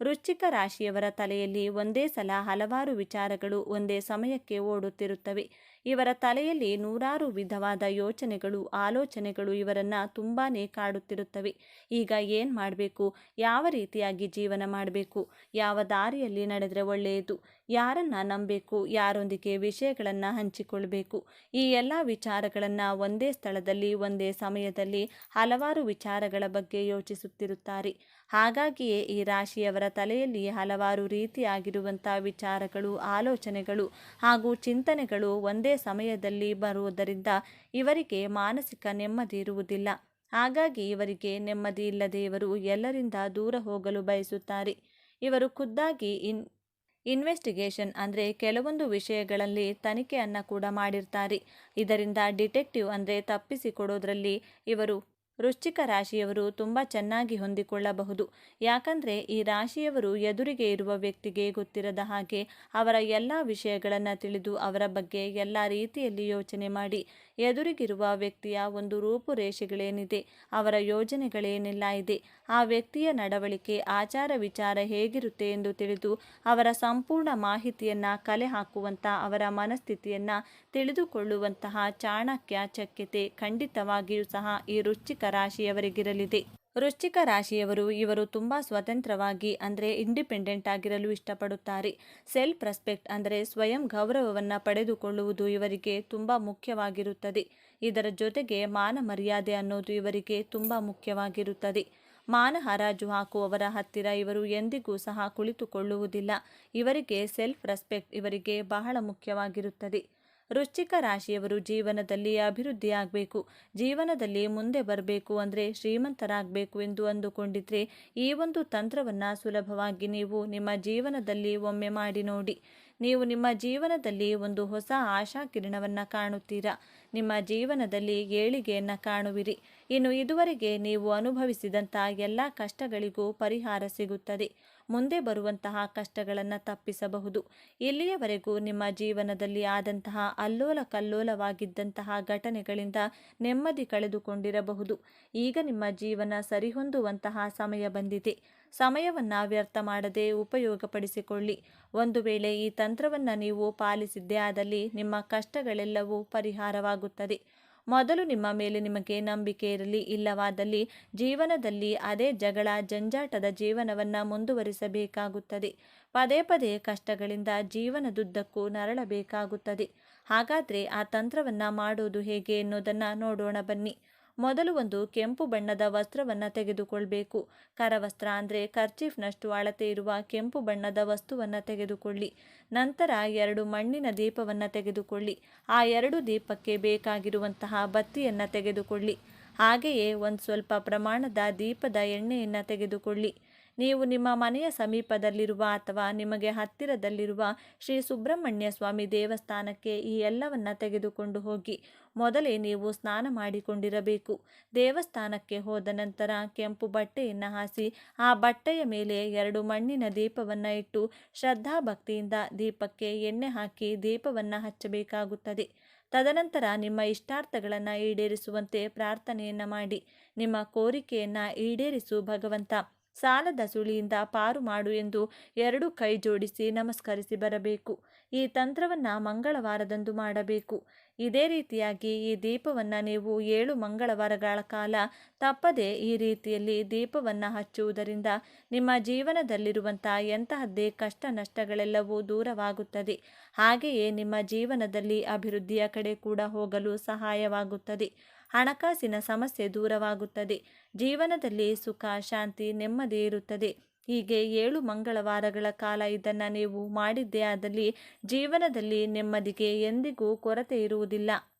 ವೃಶ್ಚಿಕ ರಾಶಿಯವರ ತಲೆಯಲ್ಲಿ ಒಂದೇ ಸಲ ಹಲವಾರು ವಿಚಾರಗಳು ಒಂದೇ ಸಮಯಕ್ಕೆ ಓಡುತ್ತಿರುತ್ತವೆ. ಇವರ ತಲೆಯಲ್ಲಿ ನೂರಾರು ವಿಧವಾದ ಯೋಚನೆಗಳು, ಆಲೋಚನೆಗಳು ಇವರನ್ನು ತುಂಬಾ ಕಾಡುತ್ತಿರುತ್ತವೆ. ಈಗ ಏನು ಮಾಡಬೇಕು, ಯಾವ ರೀತಿಯಾಗಿ ಜೀವನ ಮಾಡಬೇಕು, ಯಾವ ದಾರಿಯಲ್ಲಿ ನಡೆದರೆ ಒಳ್ಳೆಯದು, ಯಾರನ್ನು ನಂಬಬೇಕು, ಯಾರೊಂದಿಗೆ ವಿಷಯಗಳನ್ನು ಹಂಚಿಕೊಳ್ಬೇಕು, ಈ ಎಲ್ಲ ವಿಚಾರಗಳನ್ನು ಒಂದೇ ಸ್ಥಳದಲ್ಲಿ ಒಂದೇ ಸಮಯದಲ್ಲಿ ಹಲವಾರು ವಿಚಾರಗಳ ಬಗ್ಗೆ ಯೋಚಿಸುತ್ತಿರುತ್ತಾರೆ. ಹಾಗಾಗಿಯೇ ಈ ರಾಶಿಯವರ ತಲೆಯಲ್ಲಿ ಹಲವಾರು ರೀತಿಯಾಗಿರುವಂಥ ವಿಚಾರಗಳು, ಆಲೋಚನೆಗಳು ಹಾಗೂ ಚಿಂತನೆಗಳು ಒಂದೇ ಸಮಯದಲ್ಲಿ ಬರುವುದರಿಂದ ಇವರಿಗೆ ಮಾನಸಿಕ ನೆಮ್ಮದಿ ಇರುವುದಿಲ್ಲ. ಹಾಗಾಗಿ ಇವರಿಗೆ ನೆಮ್ಮದಿ ಇಲ್ಲದೆ ಇವರು ಎಲ್ಲರಿಂದ ದೂರ ಹೋಗಲು ಬಯಸುತ್ತಾರೆ. ಇವರು ಖುದ್ದಾಗಿ ಇನ್ವೆಸ್ಟಿಗೇಷನ್ ಅಂದರೆ ಕೆಲವೊಂದು ವಿಷಯಗಳಲ್ಲಿ ತನಿಖೆಯನ್ನು ಕೂಡ ಮಾಡಿರ್ತಾರೆ. ಇದರಿಂದ ಡಿಟೆಕ್ಟಿವ್ ಅಂದರೆ ತಪ್ಪಿಸಿಕೊಡೋದ್ರಲ್ಲಿ ಇವರು ವೃಶ್ಚಿಕ ರಾಶಿಯವರು ತುಂಬ ಚೆನ್ನಾಗಿ ಹೊಂದಿಕೊಳ್ಳಬಹುದು. ಯಾಕಂದರೆ ಈ ರಾಶಿಯವರು ಎದುರಿಗೆ ಇರುವ ವ್ಯಕ್ತಿಗೆ ಗೊತ್ತಿರದ ಹಾಗೆ ಅವರ ಎಲ್ಲ ವಿಷಯಗಳನ್ನು ತಿಳಿದು ಅವರ ಬಗ್ಗೆ ಎಲ್ಲ ರೀತಿಯಲ್ಲಿ ಯೋಚನೆ ಮಾಡಿ ಎದುರಿಗಿರುವ ವ್ಯಕ್ತಿಯ ಒಂದು ರೂಪುರೇಷೆಗಳೇನಿದೆ, ಅವರ ಯೋಜನೆಗಳೇನೆಲ್ಲ ಇದೆ, ಆ ವ್ಯಕ್ತಿಯ ನಡವಳಿಕೆ, ಆಚಾರ ವಿಚಾರ ಹೇಗಿರುತ್ತೆ ಎಂದು ತಿಳಿದು ಅವರ ಸಂಪೂರ್ಣ ಮಾಹಿತಿಯನ್ನು ಕಲೆ ಹಾಕುವಂಥ, ಅವರ ಮನಸ್ಥಿತಿಯನ್ನು ತಿಳಿದುಕೊಳ್ಳುವಂತಹ ಚಾಣಕ್ಯ ಚಕ್ಯತೆ ಖಂಡಿತವಾಗಿಯೂ ಸಹ ಈ ವೃಶ್ಚಿಕ ರಾಶಿಯವರಿಗಿರಲಿದೆ. ವೃಶ್ಚಿಕ ರಾಶಿಯವರು ಇವರು ತುಂಬ ಸ್ವತಂತ್ರವಾಗಿ ಅಂದರೆ ಇಂಡಿಪೆಂಡೆಂಟ್ ಆಗಿರಲು ಇಷ್ಟಪಡುತ್ತಾರೆ. ಸೆಲ್ಫ್ ರೆಸ್ಪೆಕ್ಟ್ ಅಂದರೆ ಸ್ವಯಂ ಗೌರವವನ್ನು ಪಡೆದುಕೊಳ್ಳುವುದು ಇವರಿಗೆ ತುಂಬ ಮುಖ್ಯವಾಗಿರುತ್ತದೆ. ಇದರ ಜೊತೆಗೆ ಮಾನ ಮರ್ಯಾದೆ ಅನ್ನೋದು ಇವರಿಗೆ ತುಂಬ ಮುಖ್ಯವಾಗಿರುತ್ತದೆ. ಮಾನ ಹರಾಜು ಹಾಕುವವರ ಹತ್ತಿರ ಇವರು ಎಂದಿಗೂ ಸಹ ಕುಳಿತುಕೊಳ್ಳುವುದಿಲ್ಲ. ಇವರಿಗೆ ಸೆಲ್ಫ್ ರೆಸ್ಪೆಕ್ಟ್ ಇವರಿಗೆ ಬಹಳ ಮುಖ್ಯವಾಗಿರುತ್ತದೆ. ವೃಶ್ಚಿಕ ರಾಶಿಯವರು ಜೀವನದಲ್ಲಿ ಅಭಿವೃದ್ಧಿಯಾಗಬೇಕು, ಜೀವನದಲ್ಲಿ ಮುಂದೆ ಬರಬೇಕು ಅಂದರೆ ಶ್ರೀಮಂತರಾಗಬೇಕು ಎಂದು ಅಂದುಕೊಂಡಿದ್ರೆ ಈ ಒಂದು ತಂತ್ರವನ್ನು ಸುಲಭವಾಗಿ ನೀವು ನಿಮ್ಮ ಜೀವನದಲ್ಲಿ ಒಮ್ಮೆ ಮಾಡಿ ನೋಡಿ. ನೀವು ನಿಮ್ಮ ಜೀವನದಲ್ಲಿ ಒಂದು ಹೊಸ ಆಶಾ ಕಿರಣವನ್ನು ಕಾಣುತ್ತೀರಾ. ನಿಮ್ಮ ಜೀವನದಲ್ಲಿ ಏಳಿಗೆಯನ್ನು ಕಾಣುವಿರಿ. ಇನ್ನು ಇದುವರೆಗೆ ನೀವು ಅನುಭವಿಸಿದಂಥ ಎಲ್ಲ ಕಷ್ಟಗಳಿಗೂ ಪರಿಹಾರ ಸಿಗುತ್ತದೆ. ಮುಂದೆ ಬರುವಂತಹ ಕಷ್ಟಗಳನ್ನು ತಪ್ಪಿಸಬಹುದು. ಇಲ್ಲಿಯವರೆಗೂ ನಿಮ್ಮ ಜೀವನದಲ್ಲಿ ಆದಂತಹ ಅಲ್ಲೋಲ ಕಲ್ಲೋಲವಾಗಿದ್ದಂತಹ ಘಟನೆಗಳಿಂದ ನೆಮ್ಮದಿ ಕಳೆದುಕೊಂಡಿರಬಹುದು. ಈಗ ನಿಮ್ಮ ಜೀವನ ಸರಿಹೊಂದುವಂತಹ ಸಮಯ ಬಂದಿದೆ. ಸಮಯವನ್ನು ವ್ಯರ್ಥ ಮಾಡದೆ ಉಪಯೋಗಪಡಿಸಿಕೊಳ್ಳಿ. ಒಂದು ವೇಳೆ ಈ ತಂತ್ರವನ್ನು ನೀವು ಪಾಲಿಸಿದ್ದೇ ಆದಲ್ಲಿ ನಿಮ್ಮ ಕಷ್ಟಗಳೆಲ್ಲವೂ ಪರಿಹಾರವಾಗುತ್ತದೆ. ಮೊದಲು ನಿಮ್ಮ ಮೇಲೆ ನಿಮಗೆ ನಂಬಿಕೆ ಇರಲಿ. ಇಲ್ಲವಾದಲ್ಲಿ ಜೀವನದಲ್ಲಿ ಅದೇ ಜಗಳ ಜಂಜಾಟದ ಜೀವನವನ್ನು ಮುಂದುವರಿಸಬೇಕಾಗುತ್ತದೆ. ಪದೇ ಪದೇ ಕಷ್ಟಗಳಿಂದ ಜೀವನದುದ್ದಕ್ಕೂ ನರಳಬೇಕಾಗುತ್ತದೆ. ಹಾಗಾದರೆ ಆ ತಂತ್ರವನ್ನು ಮಾಡೋದು ಹೇಗೆ ಎನ್ನುವುದನ್ನು ನೋಡೋಣ ಬನ್ನಿ. ಮೊದಲು ಒಂದು ಕೆಂಪು ಬಣ್ಣದ ವಸ್ತ್ರವನ್ನು ತೆಗೆದುಕೊಳ್ಬೇಕು. ಕರವಸ್ತ್ರ ಅಂದರೆ ಕರ್ಚೀಫ್ನಷ್ಟು ಅಳತೆ ಇರುವ ಕೆಂಪು ಬಣ್ಣದ ವಸ್ತುವನ್ನು ತೆಗೆದುಕೊಳ್ಳಿ. ನಂತರ 2 ಮಣ್ಣಿನ ದೀಪವನ್ನು ತೆಗೆದುಕೊಳ್ಳಿ. ಆ 2 ದೀಪಕ್ಕೆ ಬೇಕಾಗಿರುವಂತಹ ಬತ್ತಿಯನ್ನು ತೆಗೆದುಕೊಳ್ಳಿ. ಹಾಗೆಯೇ ಒಂದು ಸ್ವಲ್ಪ ಪ್ರಮಾಣದ ದೀಪದ ಎಣ್ಣೆಯನ್ನು ತೆಗೆದುಕೊಳ್ಳಿ. ನೀವು ನಿಮ್ಮ ಮನೆಯ ಸಮೀಪದಲ್ಲಿರುವ ಅಥವಾ ನಿಮಗೆ ಹತ್ತಿರದಲ್ಲಿರುವ ಶ್ರೀ ಸುಬ್ರಹ್ಮಣ್ಯ ಸ್ವಾಮಿ ದೇವಸ್ಥಾನಕ್ಕೆ ಈ ಎಲ್ಲವನ್ನು ತೆಗೆದುಕೊಂಡು ಹೋಗಿ. ಮೊದಲೇ ನೀವು ಸ್ನಾನ ಮಾಡಿಕೊಂಡಿರಬೇಕು. ದೇವಸ್ಥಾನಕ್ಕೆ ಹೋದ ನಂತರ ಕೆಂಪು ಬಟ್ಟೆಯನ್ನು ಹಾಸಿ ಆ ಬಟ್ಟೆಯ ಮೇಲೆ 2 ಮಣ್ಣಿನ ದೀಪವನ್ನು ಇಟ್ಟು ಶ್ರದ್ಧಾಭಕ್ತಿಯಿಂದ ದೀಪಕ್ಕೆ ಎಣ್ಣೆ ಹಾಕಿ ದೀಪವನ್ನು ಹಚ್ಚಬೇಕಾಗುತ್ತದೆ. ತದನಂತರ ನಿಮ್ಮ ಇಷ್ಟಾರ್ಥಗಳನ್ನು ಈಡೇರಿಸುವಂತೆ ಪ್ರಾರ್ಥನೆಯನ್ನು ಮಾಡಿ. ನಿಮ್ಮ ಕೋರಿಕೆಯನ್ನು ಈಡೇರಿಸು ಭಗವಂತ, ಸಾಲದ ಸುಳಿಯಿಂದ ಪಾರು ಮಾಡು ಎಂದು 2 ಕೈ ಜೋಡಿಸಿ ನಮಸ್ಕರಿಸಿ ಬರಬೇಕು. ಈ ತಂತ್ರವನ್ನು ಮಂಗಳವಾರದಂದು ಮಾಡಬೇಕು. ಇದೇ ರೀತಿಯಾಗಿ ಈ ದೀಪವನ್ನು ನೀವು 7 ಮಂಗಳವಾರಗಳ ಕಾಲ ತಪ್ಪದೆ ಈ ರೀತಿಯಲ್ಲಿ ದೀಪವನ್ನು ಹಚ್ಚುವುದರಿಂದ ನಿಮ್ಮ ಜೀವನದಲ್ಲಿರುವಂಥ ಎಂತಹದ್ದೇ ಕಷ್ಟ ನಷ್ಟಗಳೆಲ್ಲವೂ ದೂರವಾಗುತ್ತದೆ. ಹಾಗೆಯೇ ನಿಮ್ಮ ಜೀವನದಲ್ಲಿ ಅಭಿವೃದ್ಧಿಯ ಕಡೆ ಕೂಡ ಹೋಗಲು ಸಹಾಯವಾಗುತ್ತದೆ. ಹಣಕಾಸಿನ ಸಮಸ್ಯೆ ದೂರವಾಗುತ್ತದೆ. ಜೀವನದಲ್ಲಿ ಸುಖ, ಶಾಂತಿ, ನೆಮ್ಮದಿ ಇರುತ್ತದೆ. ಹೀಗೆ 7 ಮಂಗಳವಾರಗಳ ಕಾಲ ಇದನ್ನು ನೀವು ಮಾಡಿದ್ದೇ ಆದಲ್ಲಿ ಜೀವನದಲ್ಲಿ ನೆಮ್ಮದಿಗೆ ಎಂದಿಗೂ ಕೊರತೆ ಇರುವುದಿಲ್ಲ.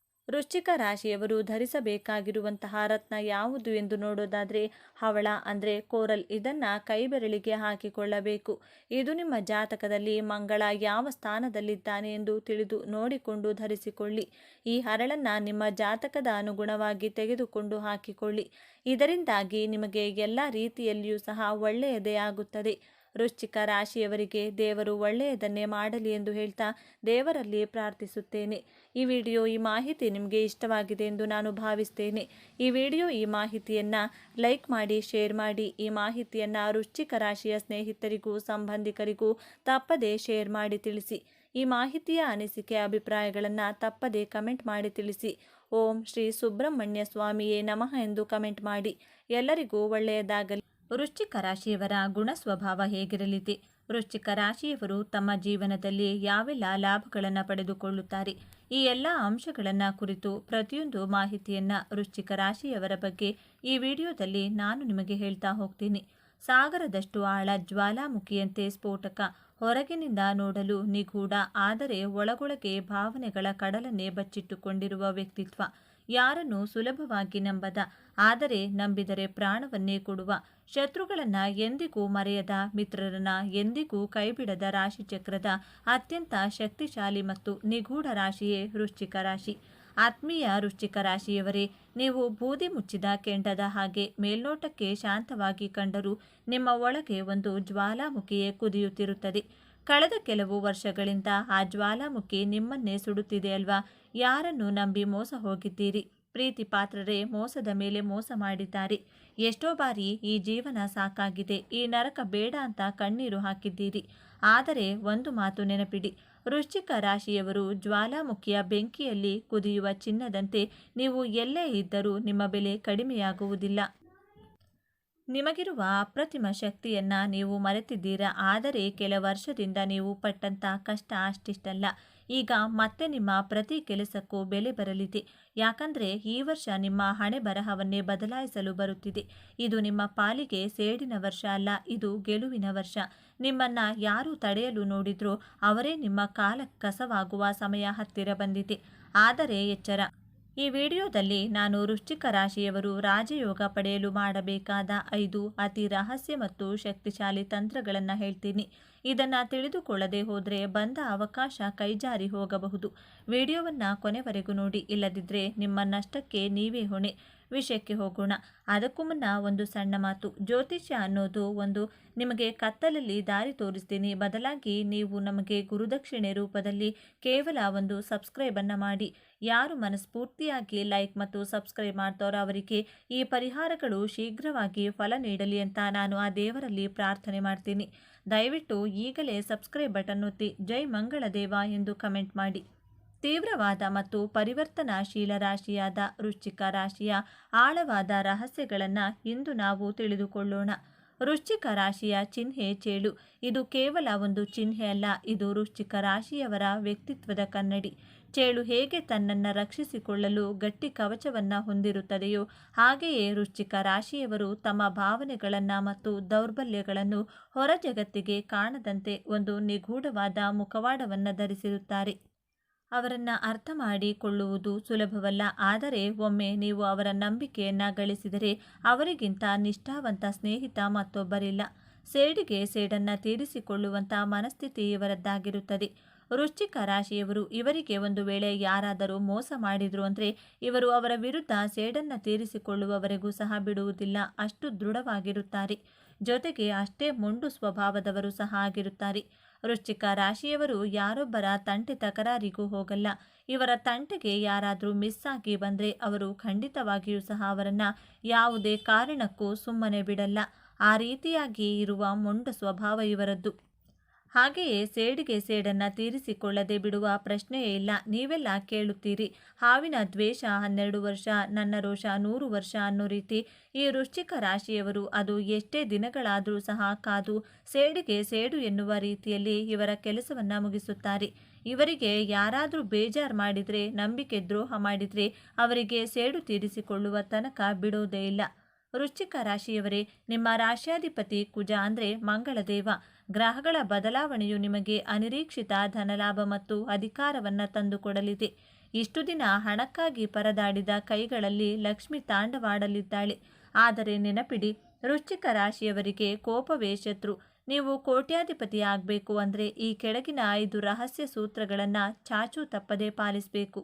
ವೃಶ್ಚಿಕ ರಾಶಿಯವರು ಧರಿಸಬೇಕಾಗಿರುವಂತಹ ರತ್ನ ಯಾವುದು ಎಂದು ನೋಡೋದಾದರೆ ಹವಳ ಅಂದರೆ ಕೋರಲ್, ಇದನ್ನು ಕೈಬೆರಳಿಗೆ ಹಾಕಿಕೊಳ್ಳಬೇಕು. ಇದು ನಿಮ್ಮ ಜಾತಕದಲ್ಲಿ ಮಂಗಳ ಯಾವ ಸ್ಥಾನದಲ್ಲಿದ್ದಾನೆ ಎಂದು ತಿಳಿದು ನೋಡಿಕೊಂಡು ಧರಿಸಿಕೊಳ್ಳಿ. ಈ ಹರಳನ್ನು ನಿಮ್ಮ ಜಾತಕದ ಅನುಗುಣವಾಗಿ ತೆಗೆದುಕೊಂಡು ಹಾಕಿಕೊಳ್ಳಿ. ಇದರಿಂದಾಗಿ ನಿಮಗೆ ಎಲ್ಲ ರೀತಿಯಲ್ಲಿಯೂ ಸಹ ಒಳ್ಳೆಯದೇ ಆಗುತ್ತದೆ. ವೃಶ್ಚಿಕ ರಾಶಿಯವರಿಗೆ ದೇವರು ಒಳ್ಳೆಯದನ್ನೇ ಮಾಡಲಿ ಎಂದು ಹೇಳ್ತಾ ದೇವರಲ್ಲಿ ಪ್ರಾರ್ಥಿಸುತ್ತೇನೆ. ಈ ಮಾಹಿತಿ ನಿಮಗೆ ಇಷ್ಟವಾಗಿದೆ ಎಂದು ನಾನು ಭಾವಿಸ್ತೇನೆ. ಈ ಮಾಹಿತಿಯನ್ನು ಲೈಕ್ ಮಾಡಿ, ಶೇರ್ ಮಾಡಿ. ಈ ಮಾಹಿತಿಯನ್ನು ವೃಶ್ಚಿಕ ರಾಶಿಯ ಸ್ನೇಹಿತರಿಗೂ ಸಂಬಂಧಿಕರಿಗೂ ತಪ್ಪದೇ ಶೇರ್ ಮಾಡಿ ತಿಳಿಸಿ. ಈ ಮಾಹಿತಿಯ ಅನಿಸಿಕೆ ಅಭಿಪ್ರಾಯಗಳನ್ನು ತಪ್ಪದೇ ಕಮೆಂಟ್ ಮಾಡಿ ತಿಳಿಸಿ. ಓಂ ಶ್ರೀ ಸುಬ್ರಹ್ಮಣ್ಯ ಸ್ವಾಮಿಯೇ ನಮಃ ಎಂದು ಕಮೆಂಟ್ ಮಾಡಿ. ಎಲ್ಲರಿಗೂ ಒಳ್ಳೆಯದಾಗಲಿ. ವೃಶ್ಚಿಕ ರಾಶಿಯವರ ಗುಣ ಸ್ವಭಾವ ಹೇಗಿರಲಿದೆ? ವೃಶ್ಚಿಕ ರಾಶಿಯವರು ತಮ್ಮ ಜೀವನದಲ್ಲಿ ಯಾವೆಲ್ಲ ಲಾಭಗಳನ್ನು ಪಡೆದುಕೊಳ್ಳುತ್ತಾರೆ? ಈ ಎಲ್ಲ ಅಂಶಗಳನ್ನು ಕುರಿತು ಪ್ರತಿಯೊಂದು ಮಾಹಿತಿಯನ್ನು ವೃಶ್ಚಿಕ ರಾಶಿಯವರ ಬಗ್ಗೆ ಈ ವಿಡಿಯೋದಲ್ಲಿ ನಾನು ನಿಮಗೆ ಹೇಳ್ತಾ ಹೋಗ್ತೀನಿ. ಸಾಗರದಷ್ಟು ಆಳ, ಜ್ವಾಲಾಮುಖಿಯಂತೆ ಸ್ಫೋಟಕ, ಹೊರಗಿನಿಂದ ನೋಡಲು ನಿಗೂಢ, ಆದರೆ ಒಳಗೊಳಗೆ ಭಾವನೆಗಳ ಕಡಲನ್ನೇ ಬಚ್ಚಿಟ್ಟುಕೊಂಡಿರುವ ವ್ಯಕ್ತಿತ್ವ. ಯಾರನ್ನು ಸುಲಭವಾಗಿ ನಂಬದ, ಆದರೆ ನಂಬಿದರೆ ಪ್ರಾಣವನ್ನೇ ಕೊಡುವ, ಶತ್ರುಗಳನ್ನು ಎಂದಿಗೂ ಮರೆಯದ, ಮಿತ್ರರನ್ನ ಎಂದಿಗೂ ಕೈಬಿಡದ ರಾಶಿಚಕ್ರದ ಅತ್ಯಂತ ಶಕ್ತಿಶಾಲಿ ಮತ್ತು ನಿಗೂಢ ರಾಶಿಯೇ ವೃಶ್ಚಿಕ ರಾಶಿ. ಆತ್ಮೀಯ ವೃಶ್ಚಿಕ ರಾಶಿಯವರೇ, ನೀವು ಬೂದಿ ಮುಚ್ಚಿದ ಕೆಂಡದ ಹಾಗೆ ಮೇಲ್ನೋಟಕ್ಕೆ ಶಾಂತವಾಗಿ ಕಂಡರೂ ನಿಮ್ಮ ಒಳಗೆ ಒಂದು ಜ್ವಾಲಾಮುಖಿಯೇ ಕುದಿಯುತ್ತಿರುತ್ತದೆ. ಕಳೆದ ಕೆಲವು ವರ್ಷಗಳಿಂದ ಆ ಜ್ವಾಲಾಮುಖಿ ನಿಮ್ಮನ್ನೇ ಸುಡುತ್ತಿದೆ ಅಲ್ವಾ? ಯಾರನ್ನು ನಂಬಿ ಮೋಸ ಹೋಗಿದ್ದೀರಿ? ಪ್ರೀತಿ ಪಾತ್ರರೇ ಮೋಸದ ಮೇಲೆ ಮೋಸ ಮಾಡಿದ್ದಾರೆ. ಎಷ್ಟೋ ಬಾರಿ ಈ ಜೀವನ ಸಾಕಾಗಿದೆ, ಈ ನರಕ ಬೇಡ ಅಂತ ಕಣ್ಣೀರು ಹಾಕಿದ್ದೀರಿ. ಆದರೆ ಒಂದು ಮಾತು ನೆನಪಿಡಿ, ವೃಶ್ಚಿಕ ರಾಶಿಯವರು ಜ್ವಾಲಾಮುಖಿಯ ಬೆಂಕಿಯಲ್ಲಿ ಕುದಿಯುವ ಚಿನ್ನದಂತೆ. ನೀವು ಎಲ್ಲೇ ಇದ್ದರೂ ನಿಮ್ಮ ಬೆಲೆ ಕಡಿಮೆಯಾಗುವುದಿಲ್ಲ. ನಿಮಗಿರುವ ಅಪ್ರತಿಮ ಶಕ್ತಿಯನ್ನು ನೀವು ಮರೆತಿದ್ದೀರಾ. ಆದರೆ ಕೆಲ ವರ್ಷದಿಂದ ನೀವು ಪಟ್ಟಂಥ ಕಷ್ಟ ಅಷ್ಟಿಷ್ಟಲ್ಲ. ಈಗ ಮತ್ತೆ ನಿಮ್ಮ ಪ್ರತಿ ಕೆಲಸಕ್ಕೂ ಬೆಲೆ ಬರಲಿದೆ. ಯಾಕಂದರೆ ಈ ವರ್ಷ ನಿಮ್ಮ ಹಣೆ ಬರಹವನ್ನೇ ಬದಲಾಯಿಸಲು ಬರುತ್ತಿದೆ. ಇದು ನಿಮ್ಮ ಪಾಲಿಗೆ ಸೇಡಿನ ವರ್ಷ ಅಲ್ಲ, ಇದು ಗೆಲುವಿನ ವರ್ಷ. ನಿಮ್ಮನ್ನು ಯಾರು ತಡೆಯಲು ನೋಡಿದ್ರೋ ಅವರೇ ನಿಮ್ಮ ಕಾಲ ಕಸವಾಗುವ ಸಮಯ ಹತ್ತಿರ ಬಂದಿದೆ. ಆದರೆ ಎಚ್ಚರ. ಈ ವಿಡಿಯೋದಲ್ಲಿ ನಾನು ವೃಶ್ಚಿಕ ರಾಶಿಯವರು ರಾಜಯೋಗ ಪಡೆಯಲು ಮಾಡಬೇಕಾದ 5 ಅತಿ ರಹಸ್ಯ ಮತ್ತು ಶಕ್ತಿಶಾಲಿ ತಂತ್ರಗಳನ್ನು ಹೇಳ್ತೀನಿ. ಇದನ್ನು ತಿಳಿದುಕೊಳ್ಳದೆ ಹೋದರೆ ಬಂದ ಅವಕಾಶ ಕೈಜಾರಿ ಹೋಗಬಹುದು. ವಿಡಿಯೋವನ್ನು ಕೊನೆವರೆಗೂ ನೋಡಿ, ಇಲ್ಲದಿದ್ದರೆ ನಿಮ್ಮ ನಷ್ಟಕ್ಕೆ ನೀವೇ ಹೊಣೆ. ವಿಷಯಕ್ಕೆ ಹೋಗೋಣ. ಅದಕ್ಕೂ ಮುನ್ನ ಒಂದು ಸಣ್ಣ ಮಾತು. ಜ್ಯೋತಿಷ್ಯ ಅನ್ನೋದು ಒಂದು ನಿಮಗೆ ಕತ್ತಲಲ್ಲಿ ದಾರಿ ತೋರಿಸ್ತೀನಿ, ಬದಲಾಗಿ ನೀವು ನಮಗೆ ಗುರುದಕ್ಷಿಣೆ ರೂಪದಲ್ಲಿ ಕೇವಲ ಒಂದು ಸಬ್ಸ್ಕ್ರೈಬನ್ನು ಮಾಡಿ. ಯಾರು ಮನಸ್ಫೂರ್ತಿಯಾಗಿ ಲೈಕ್ ಮತ್ತು ಸಬ್ಸ್ಕ್ರೈಬ್ ಮಾಡ್ತಾರೋ ಅವರಿಗೆ ಈ ಪರಿಹಾರಗಳು ಶೀಘ್ರವಾಗಿ ಫಲ ನೀಡಲಿ ಅಂತ ನಾನು ಆ ದೇವರಲ್ಲಿ ಪ್ರಾರ್ಥನೆ ಮಾಡ್ತೀನಿ. ದಯವಿಟ್ಟು ಈಗಲೇ ಸಬ್ಸ್ಕ್ರೈಬ್ ಬಟನ್ ಒತ್ತಿ ಜೈ ಮಂಗಳದೇವ ಎಂದು ಕಮೆಂಟ್ ಮಾಡಿ. ತೀವ್ರವಾದ ಮತ್ತು ಪರಿವರ್ತನಾಶೀಲ ರಾಶಿಯಾದ ವೃಶ್ಚಿಕ ರಾಶಿಯ ಆಳವಾದ ರಹಸ್ಯಗಳನ್ನು ಇಂದು ನಾವು ತಿಳಿದುಕೊಳ್ಳೋಣ. ವೃಶ್ಚಿಕ ರಾಶಿಯ ಚಿಹ್ನೆ ಚೇಳು. ಇದು ಕೇವಲ ಒಂದು ಚಿಹ್ನೆ ಅಲ್ಲ, ಇದು ವೃಶ್ಚಿಕ ರಾಶಿಯವರ ವ್ಯಕ್ತಿತ್ವದ ಕನ್ನಡಿ. ಚೇಳು ಹೇಗೆ ತನ್ನನ್ನು ರಕ್ಷಿಸಿಕೊಳ್ಳಲು ಗಟ್ಟಿ ಕವಚವನ್ನು ಹೊಂದಿರುತ್ತದೆಯೋ ಹಾಗೆಯೇ ವೃಶ್ಚಿಕ ರಾಶಿಯವರು ತಮ್ಮ ಭಾವನೆಗಳನ್ನು ಮತ್ತು ದೌರ್ಬಲ್ಯಗಳನ್ನು ಹೊರ ಜಗತ್ತಿಗೆ ಕಾಣದಂತೆ ಒಂದು ನಿಗೂಢವಾದ ಮುಖವಾಡವನ್ನು ಧರಿಸಿರುತ್ತಾರೆ. ಅವರನ್ನು ಅರ್ಥ ಮಾಡಿಕೊಳ್ಳುವುದು ಸುಲಭವಲ್ಲ, ಆದರೆ ಒಮ್ಮೆ ನೀವು ಅವರ ನಂಬಿಕೆಯನ್ನು ಗಳಿಸಿದರೆ ಅವರಿಗಿಂತ ನಿಷ್ಠಾವಂತ ಸ್ನೇಹಿತ ಮತ್ತೊಬ್ಬರಿಲ್ಲ. ಸೇಡಿಗೆ ಸೇಡನ್ನು ತೀರಿಸಿಕೊಳ್ಳುವಂಥ ಮನಸ್ಥಿತಿ ಇವರದ್ದಾಗಿರುತ್ತದೆ. ವೃಶ್ಚಿಕ ರಾಶಿಯವರು, ಇವರಿಗೆ ಒಂದು ವೇಳೆ ಯಾರಾದರೂ ಮೋಸ ಮಾಡಿದ್ರು ಅಂದರೆ ಇವರು ಅವರ ವಿರುದ್ಧ ಸೇಡನ್ನು ತೀರಿಸಿಕೊಳ್ಳುವವರೆಗೂ ಸಹ ಬಿಡುವುದಿಲ್ಲ. ಅಷ್ಟು ದೃಢವಾಗಿರುತ್ತಾರೆ. ಜೊತೆಗೆ ಅಷ್ಟೇ ಮೊಂಡು ಸ್ವಭಾವದವರು ಸಹ ಆಗಿರುತ್ತಾರೆ. ವೃಶ್ಚಿಕ ರಾಶಿಯವರು ಯಾರೊಬ್ಬರ ತಂಟೆ ತಕರಾರಿಗೂ ಹೋಗಲ್ಲ. ಇವರ ತಂಟೆಗೆ ಯಾರಾದರೂ ಮಿಸ್ ಆಗಿ ಬಂದರೆ ಅವರು ಖಂಡಿತವಾಗಿಯೂ ಸಹ ಅವರನ್ನು ಯಾವುದೇ ಕಾರಣಕ್ಕೂ ಸುಮ್ಮನೆ ಬಿಡಲ್ಲ. ಆ ರೀತಿಯಾಗಿ ಇರುವ ಮೊಂಡು ಸ್ವಭಾವ ಇವರದ್ದು. ಹಾಗೆಯೇ ಸೇಡಿಗೆ ಸೇಡನ್ನು ತೀರಿಸಿಕೊಳ್ಳದೆ ಬಿಡುವ ಪ್ರಶ್ನೆಯೇ ಇಲ್ಲ. ನೀವೆಲ್ಲ ಕೇಳುತ್ತೀರಿ, ಹಾವಿನ ದ್ವೇಷ 12 ವರ್ಷ, ನನ್ನ ರೋಷ 100 ವರ್ಷ ಅನ್ನೋ ರೀತಿ ಈ ವೃಶ್ಚಿಕ ರಾಶಿಯವರು ಅದು ಎಷ್ಟೇ ದಿನಗಳಾದರೂ ಸಹ ಕಾದು ಸೇಡಿಗೆ ಸೇಡು ಎನ್ನುವ ರೀತಿಯಲ್ಲಿ ಇವರ ಕೆಲಸವನ್ನು ಮುಗಿಸುತ್ತಾರೆ. ಇವರಿಗೆ ಯಾರಾದರೂ ಬೇಜಾರು ಮಾಡಿದರೆ, ನಂಬಿಕೆ ದ್ರೋಹ ಮಾಡಿದರೆ ಅವರಿಗೆ ಸೇಡು ತೀರಿಸಿಕೊಳ್ಳುವ ತನಕ ಬಿಡೋದೇ ಇಲ್ಲ. ವೃಶ್ಚಿಕ ರಾಶಿಯವರೇ, ನಿಮ್ಮ ರಾಶ್ಯಾಧಿಪತಿ ಕುಜ ಅಂದರೆ ಮಂಗಳದೇವ. ಗ್ರಹಗಳ ಬದಲಾವಣೆಯು ನಿಮಗೆ ಅನಿರೀಕ್ಷಿತ ಧನಲಾಭ ಮತ್ತು ಅಧಿಕಾರವನ್ನು ತಂದುಕೊಡಲಿದೆ. ಇಷ್ಟು ದಿನ ಹಣಕ್ಕಾಗಿ ಪರದಾಡಿದ ಕೈಗಳಲ್ಲಿ ಲಕ್ಷ್ಮಿ ತಾಂಡವಾಡಲಿದ್ದಾಳೆ. ಆದರೆ ನೆನಪಿಡಿ, ವೃಶ್ಚಿಕ ರಾಶಿಯವರಿಗೆ ಕೋಪವೇ ಶತ್ರು. ನೀವು ಕೋಟ್ಯಾಧಿಪತಿ ಆಗಬೇಕು ಅಂದರೆ ಈ ಕೆಳಗಿನ 5 ರಹಸ್ಯ ಸೂತ್ರಗಳನ್ನು ಚಾಚೂ ತಪ್ಪದೆ ಪಾಲಿಸಬೇಕು.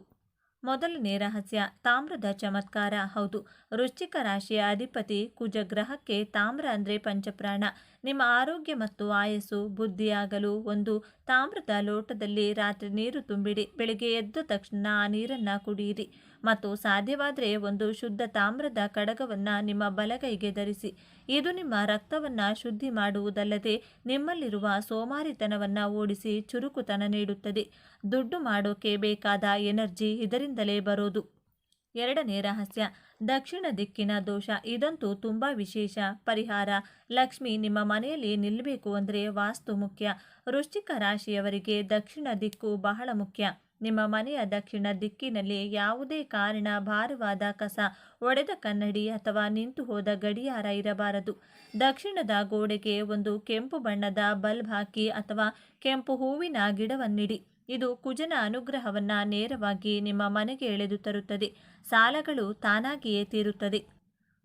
ಮೊದಲನೇ ರಹಸ್ಯ, ತಾಮ್ರದ ಚಮತ್ಕಾರ. ಹೌದು, ವೃಶ್ಚಿಕ ರಾಶಿಯ ಅಧಿಪತಿ ಕುಜ ಗ್ರಹಕ್ಕೆ ತಾಮ್ರ ಅಂದರೆ ಪಂಚಪ್ರಾಣ. ನಿಮ್ಮ ಆರೋಗ್ಯ ಮತ್ತು ಆಯಸ್ಸು ಬುದ್ಧಿಯಾಗಲು ಒಂದು ತಾಮ್ರದ ಲೋಟದಲ್ಲಿ ರಾತ್ರಿ ನೀರು ತುಂಬಿಡಿ. ಬೆಳಿಗ್ಗೆ ಎದ್ದ ತಕ್ಷಣ ಆ ನೀರನ್ನು ಕುಡಿಯಿರಿ ಮತ್ತು ಸಾಧ್ಯವಾದರೆ ಒಂದು ಶುದ್ಧ ತಾಮ್ರದ ಕಡಗವನ್ನು ನಿಮ್ಮ ಬಲಗೈಗೆ ಧರಿಸಿ. ಇದು ನಿಮ್ಮ ರಕ್ತವನ್ನು ಶುದ್ಧಿ ಮಾಡುವುದಲ್ಲದೆ ನಿಮ್ಮಲ್ಲಿರುವ ಸೋಮಾರಿತನವನ್ನು ಓಡಿಸಿ ಚುರುಕುತನ ನೀಡುತ್ತದೆ. ದುಡ್ಡು ಮಾಡೋಕೆ ಬೇಕಾದ ಎನರ್ಜಿ ಇದರಿಂದಲೇ ಬರೋದು. ಎರಡನೇ ರಹಸ್ಯ, ದಕ್ಷಿಣ ದಿಕ್ಕಿನ ದೋಷ. ಇದಂತೂ ತುಂಬ ವಿಶೇಷ ಪರಿಹಾರ. ಲಕ್ಷ್ಮಿ ನಿಮ್ಮ ಮನೆಯಲ್ಲಿ ನಿಲ್ಲಬೇಕು ಅಂದರೆ ವಾಸ್ತು ಮುಖ್ಯ. ವೃಶ್ಚಿಕ ರಾಶಿಯವರಿಗೆ ದಕ್ಷಿಣ ದಿಕ್ಕು ಬಹಳ ಮುಖ್ಯ. ನಿಮ್ಮ ಮನೆಯ ದಕ್ಷಿಣ ದಿಕ್ಕಿನಲ್ಲಿ ಯಾವುದೇ ಕಾರಣ ಭಾರವಾದ ಕಸ, ಒಡೆದ ಕನ್ನಡಿ ಅಥವಾ ನಿಂತು ಹೋದ ಗಡಿಯಾರ ಇರಬಾರದು. ದಕ್ಷಿಣದ ಗೋಡೆಗೆ ಒಂದು ಕೆಂಪು ಬಣ್ಣದ ಬಲ್ಬ್ ಹಾಕಿ ಅಥವಾ ಕೆಂಪು ಹೂವಿನ ಗಿಡವನ್ನಿಡಿ. ಇದು ಕುಜನ ಅನುಗ್ರಹವನ್ನು ನೇರವಾಗಿ ನಿಮ್ಮ ಮನೆಗೆ ಎಳೆದು ತರುತ್ತದೆ. ಸಾಲಗಳು ತಾನಾಗಿಯೇ ತೀರುತ್ತದೆ.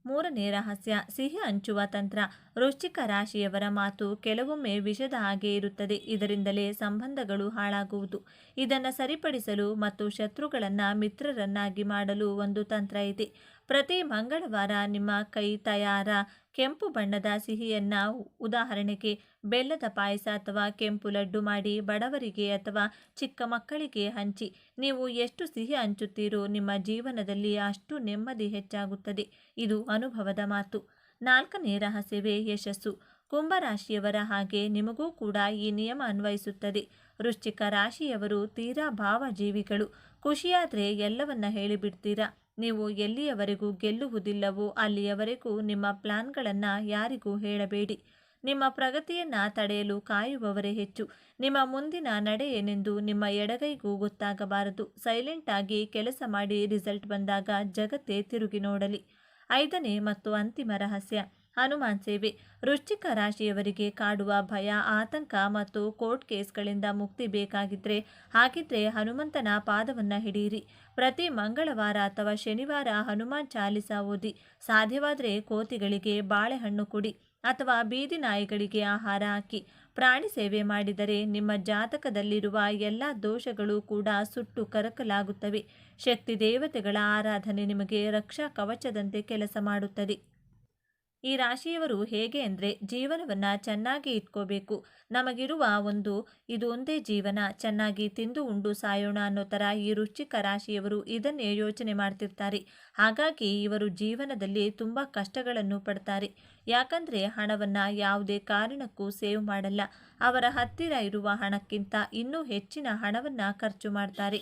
ಮೂರನೇ ರಹಸ್ಯ, ಸಿಹಿ ಹಂಚುವ ತಂತ್ರ. ವೃಶ್ಚಿಕ ರಾಶಿಯವರ ಮಾತು ಕೆಲವೊಮ್ಮೆ ವಿಷದ ಹಾಗೆ ಇರುತ್ತದೆ. ಇದರಿಂದಲೇ ಸಂಬಂಧಗಳು ಹಾಳಾಗುವುದು. ಇದನ್ನು ಸರಿಪಡಿಸಲು ಮತ್ತು ಶತ್ರುಗಳನ್ನು ಮಿತ್ರರನ್ನಾಗಿ ಮಾಡಲು ಒಂದು ತಂತ್ರ ಇದೆ. ಪ್ರತಿ ಮಂಗಳವಾರ ನಿಮ್ಮ ಕೈ ತಯಾರ ಕೆಂಪು ಬಣ್ಣದ ಸಿಹಿಯನ್ನು, ಉದಾಹರಣೆಗೆ ಬೆಲ್ಲದ ಪಾಯಸ ಅಥವಾ ಕೆಂಪು ಲಡ್ಡು ಮಾಡಿ ಬಡವರಿಗೆ ಅಥವಾ ಚಿಕ್ಕ ಮಕ್ಕಳಿಗೆ ಹಂಚಿ. ನೀವು ಎಷ್ಟು ಸಿಹಿ ಹಂಚುತ್ತೀರೋ ನಿಮ್ಮ ಜೀವನದಲ್ಲಿ ಅಷ್ಟು ನೆಮ್ಮದಿ ಹೆಚ್ಚಾಗುತ್ತದೆ. ಇದು ಅನುಭವದ ಮಾತು. ನಾಲ್ಕನೇ ರಹಸ್ಯವೇ ಯಶಸ್ಸು. ಕುಂಭರಾಶಿಯವರ ಹಾಗೆ ನಿಮಗೂ ಕೂಡ ಈ ನಿಯಮ ಅನ್ವಯಿಸುತ್ತದೆ. ವೃಶ್ಚಿಕ ರಾಶಿಯವರು ತೀರಾ ಭಾವಜೀವಿಗಳು. ಖುಷಿಯಾದರೆ ಎಲ್ಲವನ್ನ ಹೇಳಿಬಿಡ್ತೀರಾ. ನೀವು ಎಲ್ಲಿಯವರೆಗೂ ಗೆಲ್ಲುವುದಿಲ್ಲವೋ ಅಲ್ಲಿಯವರೆಗೂ ನಿಮ್ಮ ಪ್ಲಾನ್ಗಳನ್ನು ಯಾರಿಗೂ ಹೇಳಬೇಡಿ. ನಿಮ್ಮ ಪ್ರಗತಿಯನ್ನು ತಡೆಯಲು ಕಾಯುವವರೇ ಹೆಚ್ಚು. ನಿಮ್ಮ ಮುಂದಿನ ನಡೆ ಏನೆಂದು ನಿಮ್ಮ ಎಡಗೈಗೂ ಗೊತ್ತಾಗಬಾರದು. ಸೈಲೆಂಟ್ ಆಗಿ ಕೆಲಸ ಮಾಡಿ ರಿಸಲ್ಟ್ ಬಂದಾಗ ಜಗತ್ತೇ ತಿರುಗಿ ನೋಡಲಿ. ಐದನೇ ಮತ್ತು ಅಂತಿಮ ರಹಸ್ಯ, ಹನುಮಾನ್ ಸೇವೆ. ವೃಶ್ಚಿಕ ರಾಶಿಯವರಿಗೆ ಕಾಡುವ ಭಯ, ಆತಂಕ ಮತ್ತು ಕೋರ್ಟ್ ಕೇಸ್ಗಳಿಂದ ಮುಕ್ತಿ ಹಾಗಿದ್ರೆ ಹನುಮಂತನ ಪಾದವನ್ನು ಹಿಡಿಯಿರಿ. ಪ್ರತಿ ಮಂಗಳವಾರ ಅಥವಾ ಶನಿವಾರ ಹನುಮಾನ್ ಚಾಲಿಸ ಓದಿ. ಸಾಧ್ಯವಾದರೆ ಕೋತಿಗಳಿಗೆ ಬಾಳೆಹಣ್ಣು ಕೊಡಿ ಅಥವಾ ಬೀದಿ ನಾಯಿಗಳಿಗೆ ಆಹಾರ ಹಾಕಿ. ಪ್ರಾಣಿ ಸೇವೆ ಮಾಡಿದರೆ ನಿಮ್ಮ ಜಾತಕದಲ್ಲಿರುವ ಎಲ್ಲ ದೋಷಗಳು ಕೂಡ ಸುಟ್ಟು ಕರಕಲಾಗುತ್ತವೆ. ಶಕ್ತಿ ದೇವತೆಗಳ ಆರಾಧನೆ ನಿಮಗೆ ರಕ್ಷಾ ಕವಚದಂತೆ ಕೆಲಸ ಮಾಡುತ್ತದೆ. ಈ ರಾಶಿಯವರು ಹೇಗೆ ಅಂದರೆ, ಜೀವನವನ್ನು ಚೆನ್ನಾಗಿ ಇಟ್ಕೋಬೇಕು, ನಮಗಿರುವ ಇದು ಒಂದೇ ಜೀವನ, ಚೆನ್ನಾಗಿ ತಿಂದು ಉಂಡು ಸಾಯೋಣ ಅನ್ನೋ ಥರ ಈ ವೃಶ್ಚಿಕ ರಾಶಿಯವರು ಇದನ್ನೇ ಯೋಚನೆ ಮಾಡ್ತಿರ್ತಾರೆ. ಹಾಗಾಗಿ ಇವರು ಜೀವನದಲ್ಲಿ ತುಂಬ ಕಷ್ಟಗಳನ್ನು ಪಡ್ತಾರೆ. ಯಾಕಂದರೆ ಹಣವನ್ನು ಯಾವುದೇ ಕಾರಣಕ್ಕೂ ಸೇವ್ ಮಾಡಲ್ಲ. ಅವರ ಹತ್ತಿರ ಇರುವ ಹಣಕ್ಕಿಂತ ಇನ್ನೂ ಹೆಚ್ಚಿನ ಹಣವನ್ನು ಖರ್ಚು ಮಾಡ್ತಾರೆ.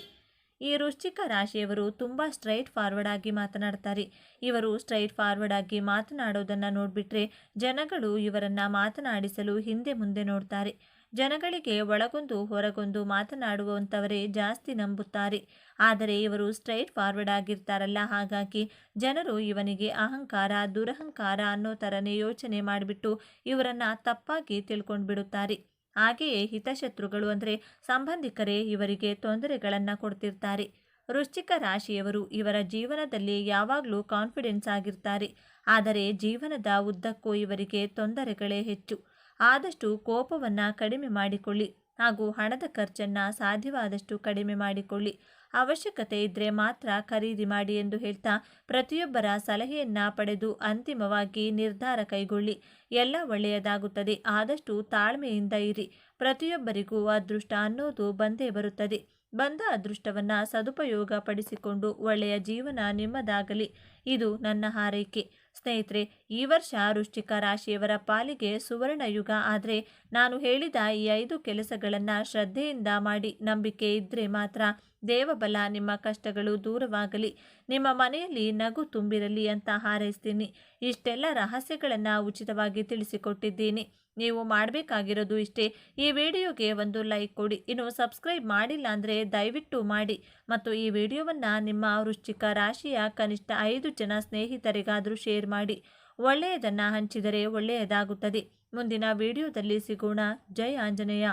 ಈ ವೃಶ್ಚಿಕ ರಾಶಿಯವರು ತುಂಬ ಸ್ಟ್ರೈಟ್ ಫಾರ್ವರ್ಡ್ ಆಗಿ ಮಾತನಾಡ್ತಾರೆ. ಇವರು ಸ್ಟ್ರೈಟ್ ಫಾರ್ವರ್ಡ್ ಆಗಿ ಮಾತನಾಡೋದನ್ನು ನೋಡಿಬಿಟ್ರೆ ಜನಗಳು ಇವರನ್ನು ಮಾತನಾಡಿಸಲು ಹಿಂದೆ ಮುಂದೆ ನೋಡ್ತಾರೆ. ಜನಗಳಿಗೆ ಒಳಗೊಂದು ಹೊರಗೊಂದು ಮಾತನಾಡುವಂಥವರೇ ಜಾಸ್ತಿ ನಂಬುತ್ತಾರೆ. ಆದರೆ ಇವರು ಸ್ಟ್ರೈಟ್ ಫಾರ್ವರ್ಡ್ ಆಗಿರ್ತಾರಲ್ಲ, ಹಾಗಾಗಿ ಜನರು ಇವನಿಗೆ ಅಹಂಕಾರ, ದುರಹಂಕಾರ ಅನ್ನೋ ಥರನೇ ಯೋಚನೆ ಮಾಡಿಬಿಟ್ಟು ಇವರನ್ನು ತಪ್ಪಾಗಿ ತಿಳ್ಕೊಂಡು ಬಿಡುತ್ತಾರೆ. ಹಾಗೆಯೇ ಹಿತಶತ್ರುಗಳು ಅಂದರೆ ಸಂಬಂಧಿಕರೇ ಇವರಿಗೆ ತೊಂದರೆಗಳನ್ನು ಕೊಡ್ತಿರ್ತಾರೆ. ವೃಶ್ಚಿಕ ರಾಶಿಯವರು ಇವರ ಜೀವನದಲ್ಲಿ ಯಾವಾಗಲೂ ಕಾನ್ಫಿಡೆನ್ಸ್ ಆಗಿರ್ತಾರೆ. ಆದರೆ ಜೀವನದ ಉದ್ದಕ್ಕೂ ಇವರಿಗೆ ತೊಂದರೆಗಳೇ ಹೆಚ್ಚು. ಆದಷ್ಟು ಕೋಪವನ್ನು ಕಡಿಮೆ ಮಾಡಿಕೊಳ್ಳಿ ಹಾಗೂ ಹಣದ ಖರ್ಚನ್ನು ಸಾಧ್ಯವಾದಷ್ಟು ಕಡಿಮೆ ಮಾಡಿಕೊಳ್ಳಿ. ಅವಶ್ಯಕತೆ ಇದ್ದರೆ ಮಾತ್ರ ಖರೀದಿ ಮಾಡಿ ಎಂದು ಹೇಳ್ತಾ, ಪ್ರತಿಯೊಬ್ಬರ ಸಲಹೆಯನ್ನು ಪಡೆದು ಅಂತಿಮವಾಗಿ ನಿರ್ಧಾರ ಕೈಗೊಳ್ಳಿ. ಎಲ್ಲ ಒಳ್ಳೆಯದಾಗುತ್ತದೆ. ಆದಷ್ಟು ತಾಳ್ಮೆಯಿಂದ ಇರಿ. ಪ್ರತಿಯೊಬ್ಬರಿಗೂ ಅದೃಷ್ಟ ಅನ್ನೋದು ಬಂದೇ ಬರುತ್ತದೆ. ಬಂದ ಅದೃಷ್ಟವನ್ನು ಸದುಪಯೋಗ ಪಡಿಸಿಕೊಂಡು ಒಳ್ಳೆಯ ಜೀವನ ನಿಮ್ಮದಾಗಲಿ. ಇದು ನನ್ನ ಹಾರೈಕೆ. ಸ್ನೇಹಿತರೆ, ಈ ವರ್ಷ ವೃಶ್ಚಿಕ ರಾಶಿಯವರ ಪಾಲಿಗೆ ಸುವರ್ಣ ಯುಗ. ಆದರೆ ನಾನು ಹೇಳಿದ ಈ 5 ಕೆಲಸಗಳನ್ನು ಶ್ರದ್ಧೆಯಿಂದ ಮಾಡಿ, ನಂಬಿಕೆ ಇದ್ದರೆ ಮಾತ್ರ ದೇವಬಲ ನಿಮ್ಮ ಕಷ್ಟಗಳು ದೂರವಾಗಲಿ, ನಿಮ್ಮ ಮನೆಯಲ್ಲಿ ನಗು ತುಂಬಿರಲಿ ಅಂತ ಹಾರೈಸ್ತೀನಿ. ಇಷ್ಟೆಲ್ಲ ರಹಸ್ಯಗಳನ್ನು ಉಚಿತವಾಗಿ ತಿಳಿಸಿಕೊಟ್ಟಿದ್ದೀನಿ. ನೀವು ಮಾಡಬೇಕಾಗಿರೋದು ಇಷ್ಟೇ. ಈ ವಿಡಿಯೋಗೆ ಒಂದು ಲೈಕ್ ಕೊಡಿ. ಇನ್ನು ಸಬ್ಸ್ಕ್ರೈಬ್ ಮಾಡಿಲ್ಲ ಅಂದರೆ ದಯವಿಟ್ಟು ಮಾಡಿ ಮತ್ತು ಈ ವಿಡಿಯೋವನ್ನು ನಿಮ್ಮ ವೃಶ್ಚಿಕ ರಾಶಿಯ ಕನಿಷ್ಠ 5 ಜನ ಸ್ನೇಹಿತರಿಗಾದರೂ ಶೇರ್ ಮಾಡಿ. ಒಳ್ಳೆಯದನ್ನು ಹಂಚಿದರೆ ಒಳ್ಳೆಯದಾಗುತ್ತದೆ. ಮುಂದಿನ ವಿಡಿಯೋದಲ್ಲಿ ಸಿಗೋಣ. ಜೈ ಆಂಜನೇಯ.